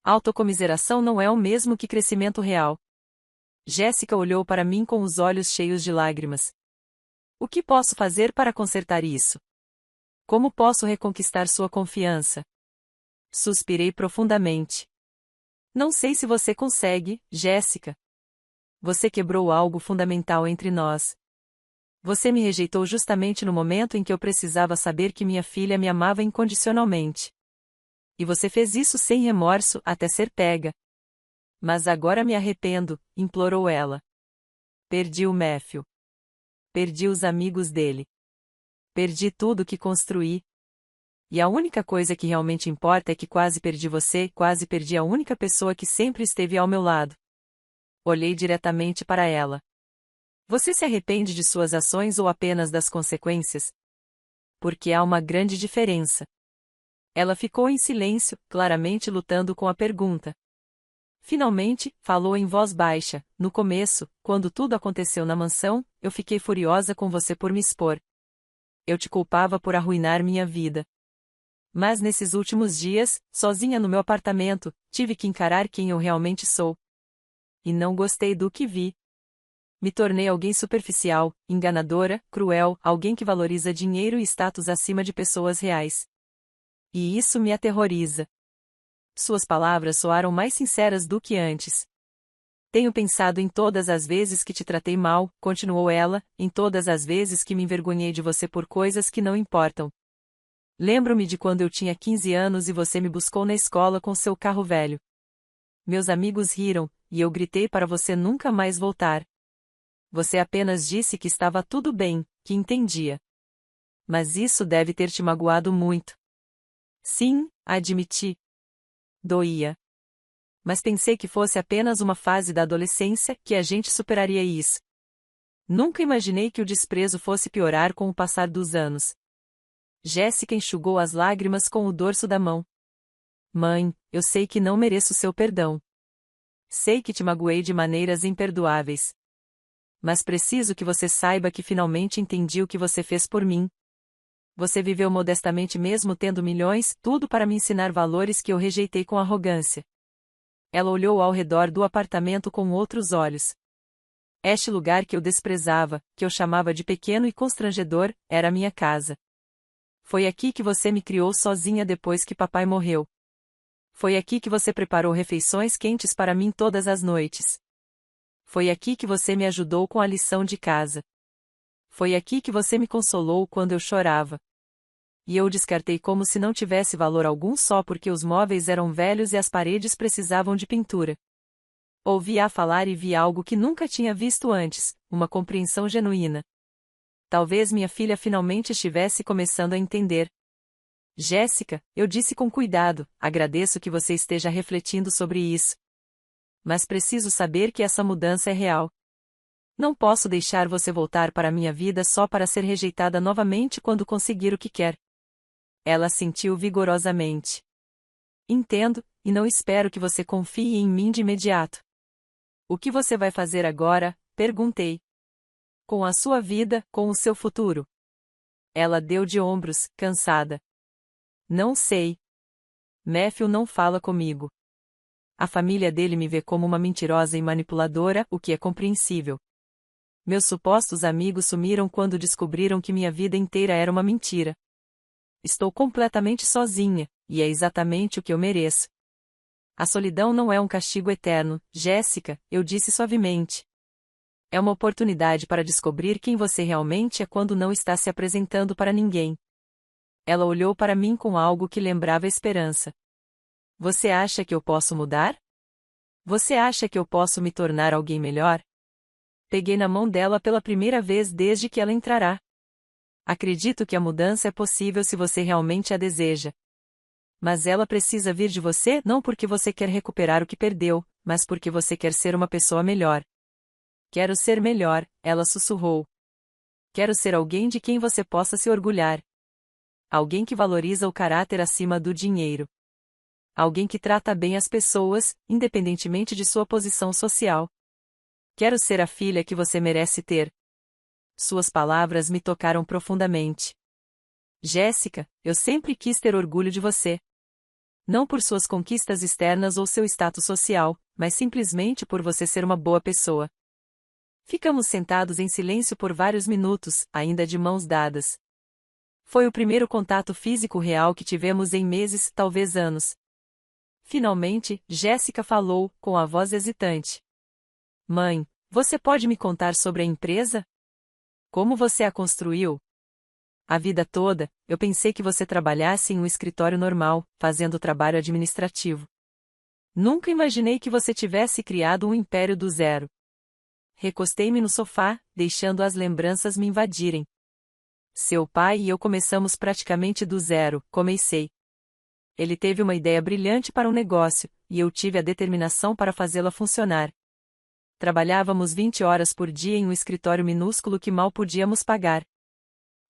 Autocomiseração não é o mesmo que crescimento real. Jéssica olhou para mim com os olhos cheios de lágrimas. O que posso fazer para consertar isso? Como posso reconquistar sua confiança? Suspirei profundamente. Não sei se você consegue, Jéssica. Você quebrou algo fundamental entre nós. Você me rejeitou justamente no momento em que eu precisava saber que minha filha me amava incondicionalmente. E você fez isso sem remorso, até ser pega. Mas agora me arrependo, implorou ela. Perdi o Matthew. Perdi os amigos dele. Perdi tudo que construí. E a única coisa que realmente importa é que quase perdi você, quase perdi a única pessoa que sempre esteve ao meu lado. Olhei diretamente para ela. Você se arrepende de suas ações ou apenas das consequências? Porque há uma grande diferença. Ela ficou em silêncio, claramente lutando com a pergunta. Finalmente, falou em voz baixa. No começo, quando tudo aconteceu na mansão, eu fiquei furiosa com você por me expor. Eu te culpava por arruinar minha vida. Mas nesses últimos dias, sozinha no meu apartamento, tive que encarar quem eu realmente sou. E não gostei do que vi. Me tornei alguém superficial, enganadora, cruel, alguém que valoriza dinheiro e status acima de pessoas reais. E isso me aterroriza. Suas palavras soaram mais sinceras do que antes. Tenho pensado em todas as vezes que te tratei mal, continuou ela, em todas as vezes que me envergonhei de você por coisas que não importam. Lembro-me de quando eu tinha 15 anos e você me buscou na escola com seu carro velho. Meus amigos riram, e eu gritei para você nunca mais voltar. Você apenas disse que estava tudo bem, que entendia. Mas isso deve ter te magoado muito. Sim, admiti. Doía. Mas pensei que fosse apenas uma fase da adolescência, que a gente superaria isso. Nunca imaginei que o desprezo fosse piorar com o passar dos anos. Jéssica enxugou as lágrimas com o dorso da mão. Mãe, eu sei que não mereço seu perdão. Sei que te magoei de maneiras imperdoáveis. Mas preciso que você saiba que finalmente entendi o que você fez por mim. Você viveu modestamente mesmo tendo milhões, tudo para me ensinar valores que eu rejeitei com arrogância. Ela olhou ao redor do apartamento com outros olhos. Este lugar que eu desprezava, que eu chamava de pequeno e constrangedor, era minha casa. Foi aqui que você me criou sozinha depois que papai morreu. Foi aqui que você preparou refeições quentes para mim todas as noites. Foi aqui que você me ajudou com a lição de casa. Foi aqui que você me consolou quando eu chorava. E eu o descartei como se não tivesse valor algum só porque os móveis eram velhos e as paredes precisavam de pintura. Ouvi-a falar e vi algo que nunca tinha visto antes, uma compreensão genuína. Talvez minha filha finalmente estivesse começando a entender. Jéssica, eu disse com cuidado, agradeço que você esteja refletindo sobre isso. Mas preciso saber que essa mudança é real. Não posso deixar você voltar para a minha vida só para ser rejeitada novamente quando conseguir o que quer. Ela assentiu vigorosamente. Entendo, e não espero que você confie em mim de imediato. O que você vai fazer agora? Perguntei. Com a sua vida, com o seu futuro. Ela deu de ombros, cansada. Não sei. Matthew não fala comigo. A família dele me vê como uma mentirosa e manipuladora, o que é compreensível. Meus supostos amigos sumiram quando descobriram que minha vida inteira era uma mentira. Estou completamente sozinha, e é exatamente o que eu mereço. A solidão não é um castigo eterno, Jéssica, eu disse suavemente. É uma oportunidade para descobrir quem você realmente é quando não está se apresentando para ninguém. Ela olhou para mim com algo que lembrava esperança. Você acha que eu posso mudar? Você acha que eu posso me tornar alguém melhor? Peguei na mão dela pela primeira vez desde que ela entrará. Acredito que a mudança é possível se você realmente a deseja. Mas ela precisa vir de você não porque você quer recuperar o que perdeu, mas porque você quer ser uma pessoa melhor. Quero ser melhor, ela sussurrou. Quero ser alguém de quem você possa se orgulhar. Alguém que valoriza o caráter acima do dinheiro. Alguém que trata bem as pessoas, independentemente de sua posição social. Quero ser a filha que você merece ter. Suas palavras me tocaram profundamente. Jéssica, eu sempre quis ter orgulho de você. Não por suas conquistas externas ou seu status social, mas simplesmente por você ser uma boa pessoa. Ficamos sentados em silêncio por vários minutos, ainda de mãos dadas. Foi o primeiro contato físico real que tivemos em meses, talvez anos. Finalmente, Jéssica falou, com a voz hesitante. Mãe, você pode me contar sobre a empresa? Como você a construiu? A vida toda, eu pensei que você trabalhasse em um escritório normal, fazendo trabalho administrativo. Nunca imaginei que você tivesse criado um império do zero. Recostei-me no sofá, deixando as lembranças me invadirem. Seu pai e eu começamos praticamente do zero, comecei. Ele teve uma ideia brilhante para um negócio, e eu tive a determinação para fazê-la funcionar. Trabalhávamos 20 horas por dia em um escritório minúsculo que mal podíamos pagar.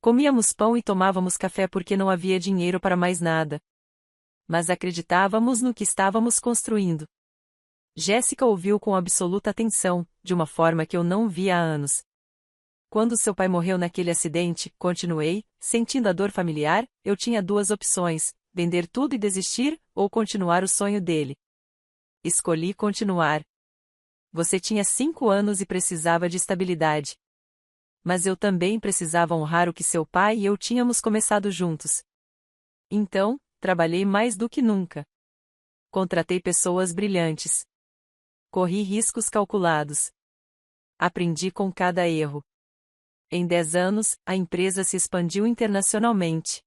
Comíamos pão e tomávamos café porque não havia dinheiro para mais nada. Mas acreditávamos no que estávamos construindo. Jéssica ouviu com absoluta atenção, de uma forma que eu não via há anos. Quando seu pai morreu naquele acidente, continuei, sentindo a dor familiar, eu tinha duas opções, vender tudo e desistir, ou continuar o sonho dele. Escolhi continuar. Você tinha 5 anos e precisava de estabilidade. Mas eu também precisava honrar o que seu pai e eu tínhamos começado juntos. Então, trabalhei mais do que nunca. Contratei pessoas brilhantes. Corri riscos calculados. Aprendi com cada erro. Em 10 anos, a empresa se expandiu internacionalmente.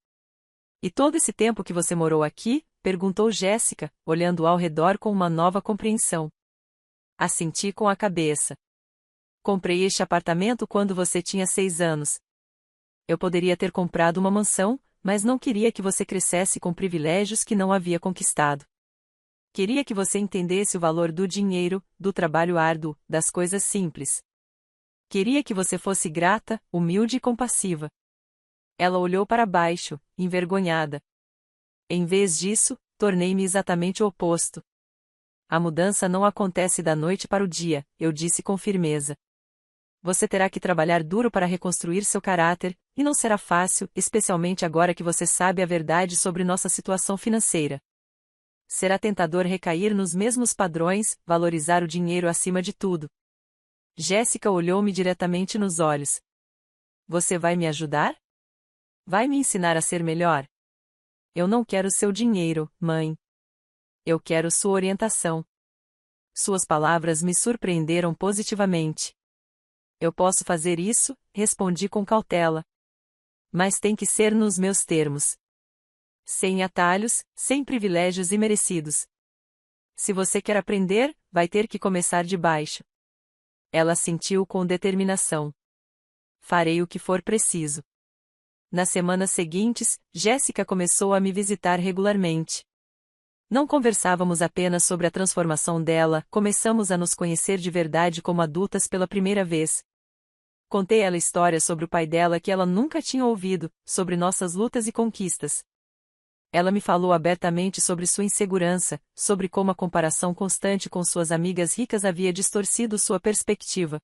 E todo esse tempo que você morou aqui? Perguntou Jéssica, olhando ao redor com uma nova compreensão. Assenti com a cabeça. Comprei este apartamento quando você tinha 6 anos. Eu poderia ter comprado uma mansão, mas não queria que você crescesse com privilégios que não havia conquistado. Queria que você entendesse o valor do dinheiro, do trabalho árduo, das coisas simples. Queria que você fosse grata, humilde e compassiva. Ela olhou para baixo, envergonhada. Em vez disso, tornei-me exatamente o oposto. A mudança não acontece da noite para o dia, eu disse com firmeza. Você terá que trabalhar duro para reconstruir seu caráter, e não será fácil, especialmente agora que você sabe a verdade sobre nossa situação financeira. Será tentador recair nos mesmos padrões, valorizar o dinheiro acima de tudo. Jéssica olhou-me diretamente nos olhos. Você vai me ajudar? Vai me ensinar a ser melhor? Eu não quero seu dinheiro, mãe. Eu quero sua orientação. Suas palavras me surpreenderam positivamente. Eu posso fazer isso, respondi com cautela. Mas tem que ser nos meus termos. Sem atalhos, sem privilégios imerecidos. Se você quer aprender, vai ter que começar de baixo. Ela assentiu com determinação. Farei o que for preciso. Nas semanas seguintes, Jéssica começou a me visitar regularmente. Não conversávamos apenas sobre a transformação dela, começamos a nos conhecer de verdade como adultas pela primeira vez. Contei ela histórias sobre o pai dela que ela nunca tinha ouvido, sobre nossas lutas e conquistas. Ela me falou abertamente sobre sua insegurança, sobre como a comparação constante com suas amigas ricas havia distorcido sua perspectiva.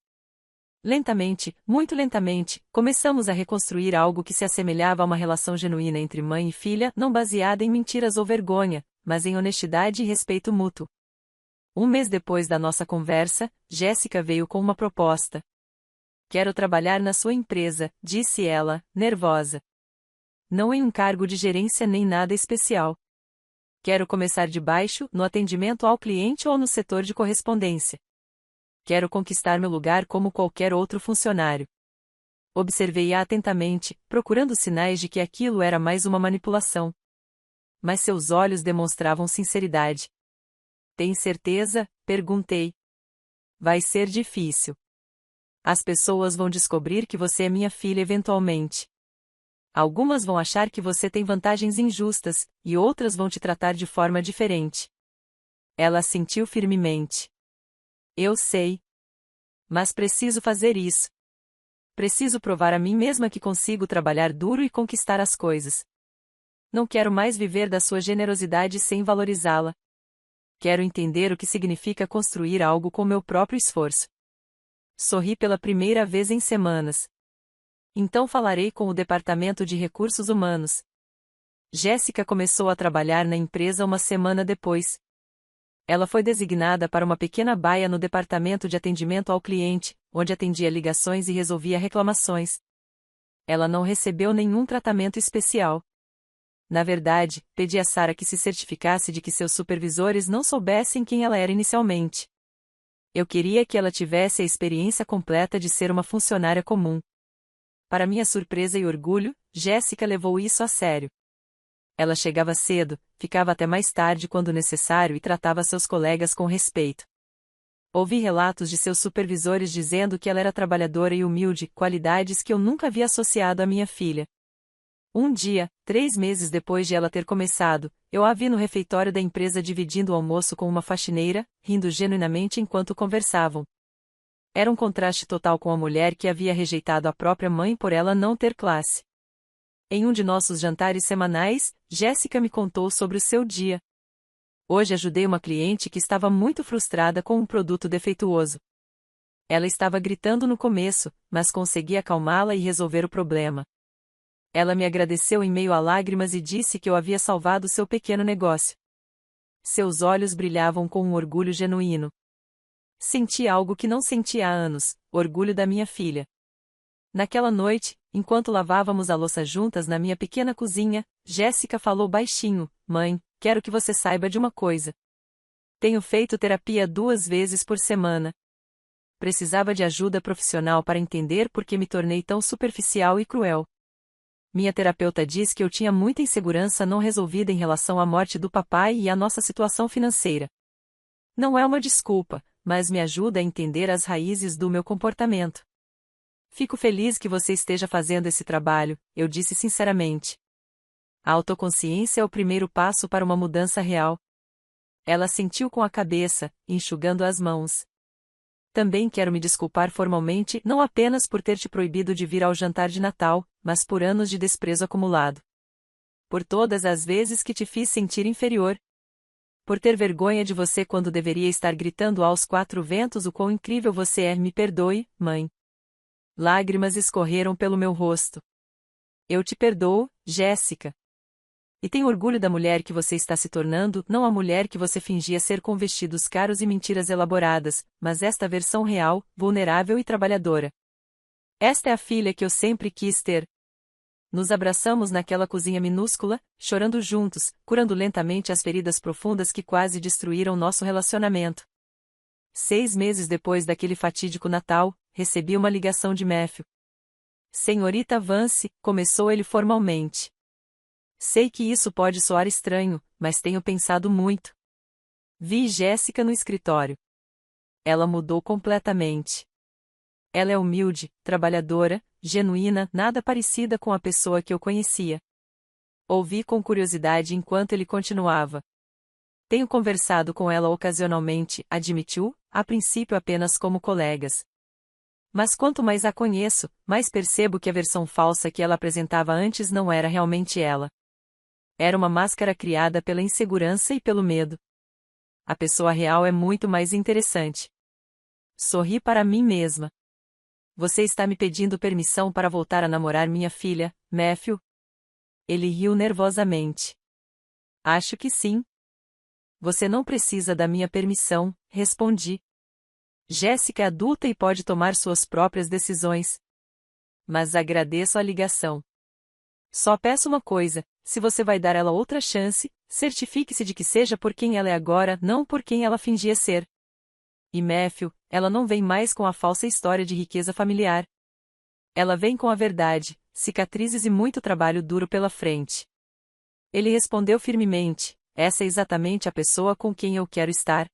Lentamente, muito lentamente, começamos a reconstruir algo que se assemelhava a uma relação genuína entre mãe e filha, não baseada em mentiras ou vergonha, mas em honestidade e respeito mútuo. Um mês depois da nossa conversa, Jéssica veio com uma proposta. Quero trabalhar na sua empresa, disse ela, nervosa. Não em um cargo de gerência nem nada especial. Quero começar de baixo, no atendimento ao cliente ou no setor de correspondência. Quero conquistar meu lugar como qualquer outro funcionário. Observei-a atentamente, procurando sinais de que aquilo era mais uma manipulação. Mas seus olhos demonstravam sinceridade. Tem certeza? Perguntei. Vai ser difícil. As pessoas vão descobrir que você é minha filha eventualmente. Algumas vão achar que você tem vantagens injustas, e outras vão te tratar de forma diferente. Ela assentiu firmemente. Eu sei. Mas preciso fazer isso. Preciso provar a mim mesma que consigo trabalhar duro e conquistar as coisas. Não quero mais viver da sua generosidade sem valorizá-la. Quero entender o que significa construir algo com meu próprio esforço. Sorri pela primeira vez em semanas. Então falarei com o Departamento de Recursos Humanos. Jéssica começou a trabalhar na empresa uma semana depois. Ela foi designada para uma pequena baia no departamento de atendimento ao cliente, onde atendia ligações e resolvia reclamações. Ela não recebeu nenhum tratamento especial. Na verdade, pedi a Sarah que se certificasse de que seus supervisores não soubessem quem ela era inicialmente. Eu queria que ela tivesse a experiência completa de ser uma funcionária comum. Para minha surpresa e orgulho, Jéssica levou isso a sério. Ela chegava cedo, ficava até mais tarde quando necessário e tratava seus colegas com respeito. Ouvi relatos de seus supervisores dizendo que ela era trabalhadora e humilde, qualidades que eu nunca havia associado à minha filha. Um dia, 3 meses depois de ela ter começado, eu a vi no refeitório da empresa dividindo o almoço com uma faxineira, rindo genuinamente enquanto conversavam. Era um contraste total com a mulher que havia rejeitado a própria mãe por ela não ter classe. Em um de nossos jantares semanais, Jéssica me contou sobre o seu dia. Hoje ajudei uma cliente que estava muito frustrada com um produto defeituoso. Ela estava gritando no começo, mas consegui acalmá-la e resolver o problema. Ela me agradeceu em meio a lágrimas e disse que eu havia salvado seu pequeno negócio. Seus olhos brilhavam com um orgulho genuíno. Senti algo que não sentia há anos, orgulho da minha filha. Naquela noite, enquanto lavávamos a louça juntas na minha pequena cozinha, Jéssica falou baixinho: Mãe, quero que você saiba de uma coisa. Tenho feito terapia 2 vezes por semana. Precisava de ajuda profissional para entender por que me tornei tão superficial e cruel. Minha terapeuta diz que eu tinha muita insegurança não resolvida em relação à morte do papai e à nossa situação financeira. Não é uma desculpa, mas me ajuda a entender as raízes do meu comportamento. Fico feliz que você esteja fazendo esse trabalho, eu disse sinceramente. A autoconsciência é o primeiro passo para uma mudança real. Ela assentiu com a cabeça, enxugando as mãos. Também quero me desculpar formalmente não apenas por ter te proibido de vir ao jantar de Natal, mas por anos de desprezo acumulado. Por todas as vezes que te fiz sentir inferior. Por ter vergonha de você quando deveria estar gritando aos 4 ventos o quão incrível você é. Me perdoe, mãe. Lágrimas escorreram pelo meu rosto. Eu te perdoo, Jéssica. E tenho orgulho da mulher que você está se tornando, não a mulher que você fingia ser com vestidos caros e mentiras elaboradas, mas esta versão real, vulnerável e trabalhadora. Esta é a filha que eu sempre quis ter. Nos abraçamos naquela cozinha minúscula, chorando juntos, curando lentamente as feridas profundas que quase destruíram nosso relacionamento. 6 meses depois daquele fatídico Natal, recebi uma ligação de Matthew. Senhorita Vance, começou ele formalmente. Sei que isso pode soar estranho, mas tenho pensado muito. Vi Jéssica no escritório. Ela mudou completamente. Ela é humilde, trabalhadora, genuína, nada parecida com a pessoa que eu conhecia. Ouvi com curiosidade enquanto ele continuava. Tenho conversado com ela ocasionalmente, admitiu, a princípio apenas como colegas. Mas quanto mais a conheço, mais percebo que a versão falsa que ela apresentava antes não era realmente ela. Era uma máscara criada pela insegurança e pelo medo. A pessoa real é muito mais interessante. Sorri para mim mesma. Você está me pedindo permissão para voltar a namorar minha filha, Matthew? Ele riu nervosamente. Acho que sim. Você não precisa da minha permissão, respondi. Jéssica é adulta e pode tomar suas próprias decisões. Mas agradeço a ligação. Só peço uma coisa: se você vai dar ela outra chance, certifique-se de que seja por quem ela é agora, não por quem ela fingia ser. E Matthew, ela não vem mais com a falsa história de riqueza familiar. Ela vem com a verdade, cicatrizes e muito trabalho duro pela frente. Ele respondeu firmemente: essa é exatamente a pessoa com quem eu quero estar.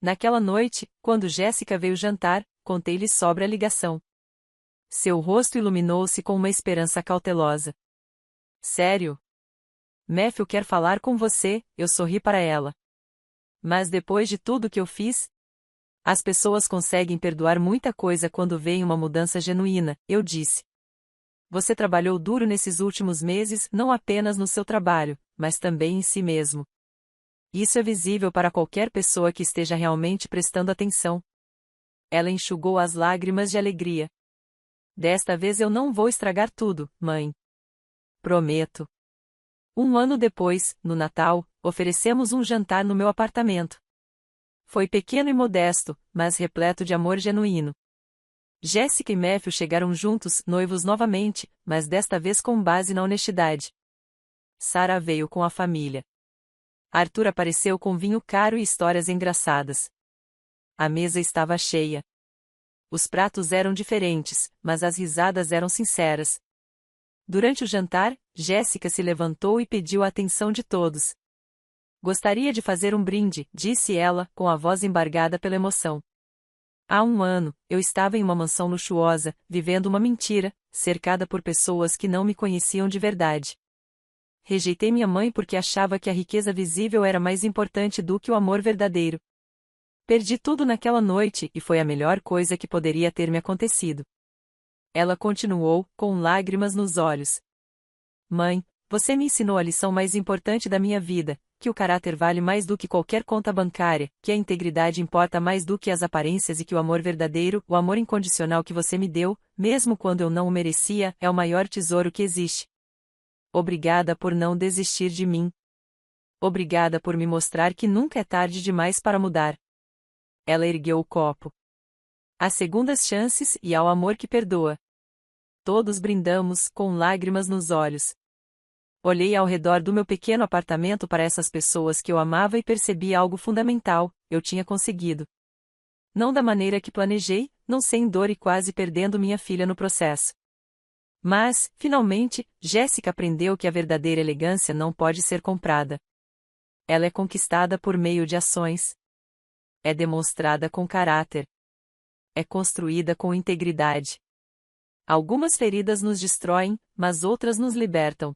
Naquela noite, quando Jéssica veio jantar, contei-lhe sobre a ligação. Seu rosto iluminou-se com uma esperança cautelosa. Sério? Matthew quer falar com você, eu sorri para ela. Mas depois de tudo que eu fiz? As pessoas conseguem perdoar muita coisa quando veem uma mudança genuína, eu disse. Você trabalhou duro nesses últimos meses, não apenas no seu trabalho, mas também em si mesmo. Isso é visível para qualquer pessoa que esteja realmente prestando atenção. Ela enxugou as lágrimas de alegria. Desta vez eu não vou estragar tudo, mãe. Prometo. 1 ano depois, no Natal, oferecemos um jantar no meu apartamento. Foi pequeno e modesto, mas repleto de amor genuíno. Jéssica e Matthew chegaram juntos, noivos novamente, mas desta vez com base na honestidade. Sarah veio com a família. Arthur apareceu com vinho caro e histórias engraçadas. A mesa estava cheia. Os pratos eram diferentes, mas as risadas eram sinceras. Durante o jantar, Jéssica se levantou e pediu a atenção de todos. Gostaria de fazer um brinde, disse ela, com a voz embargada pela emoção. Há 1 ano, eu estava em uma mansão luxuosa, vivendo uma mentira, cercada por pessoas que não me conheciam de verdade. Rejeitei minha mãe porque achava que a riqueza visível era mais importante do que o amor verdadeiro. Perdi tudo naquela noite e foi a melhor coisa que poderia ter me acontecido. Ela continuou, com lágrimas nos olhos. Mãe, você me ensinou a lição mais importante da minha vida, que o caráter vale mais do que qualquer conta bancária, que a integridade importa mais do que as aparências e que o amor verdadeiro, o amor incondicional que você me deu, mesmo quando eu não o merecia, é o maior tesouro que existe. Obrigada por não desistir de mim. Obrigada por me mostrar que nunca é tarde demais para mudar. Ela ergueu o copo. Às segundas chances e ao amor que perdoa. Todos brindamos, com lágrimas nos olhos. Olhei ao redor do meu pequeno apartamento para essas pessoas que eu amava e percebi algo fundamental: eu tinha conseguido. Não da maneira que planejei, não sem dor e quase perdendo minha filha no processo. Mas, finalmente, Jéssica aprendeu que a verdadeira elegância não pode ser comprada. Ela é conquistada por meio de ações. É demonstrada com caráter. É construída com integridade. Algumas feridas nos destroem, mas outras nos libertam.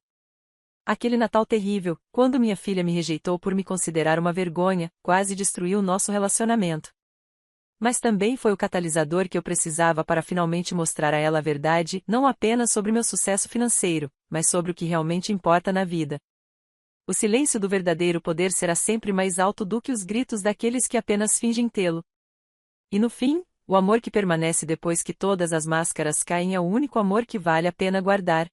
Aquele Natal terrível, quando minha filha me rejeitou por me considerar uma vergonha, quase destruiu nosso relacionamento. Mas também foi o catalisador que eu precisava para finalmente mostrar a ela a verdade, não apenas sobre meu sucesso financeiro, mas sobre o que realmente importa na vida. O silêncio do verdadeiro poder será sempre mais alto do que os gritos daqueles que apenas fingem tê-lo. E no fim, o amor que permanece depois que todas as máscaras caem é o único amor que vale a pena guardar.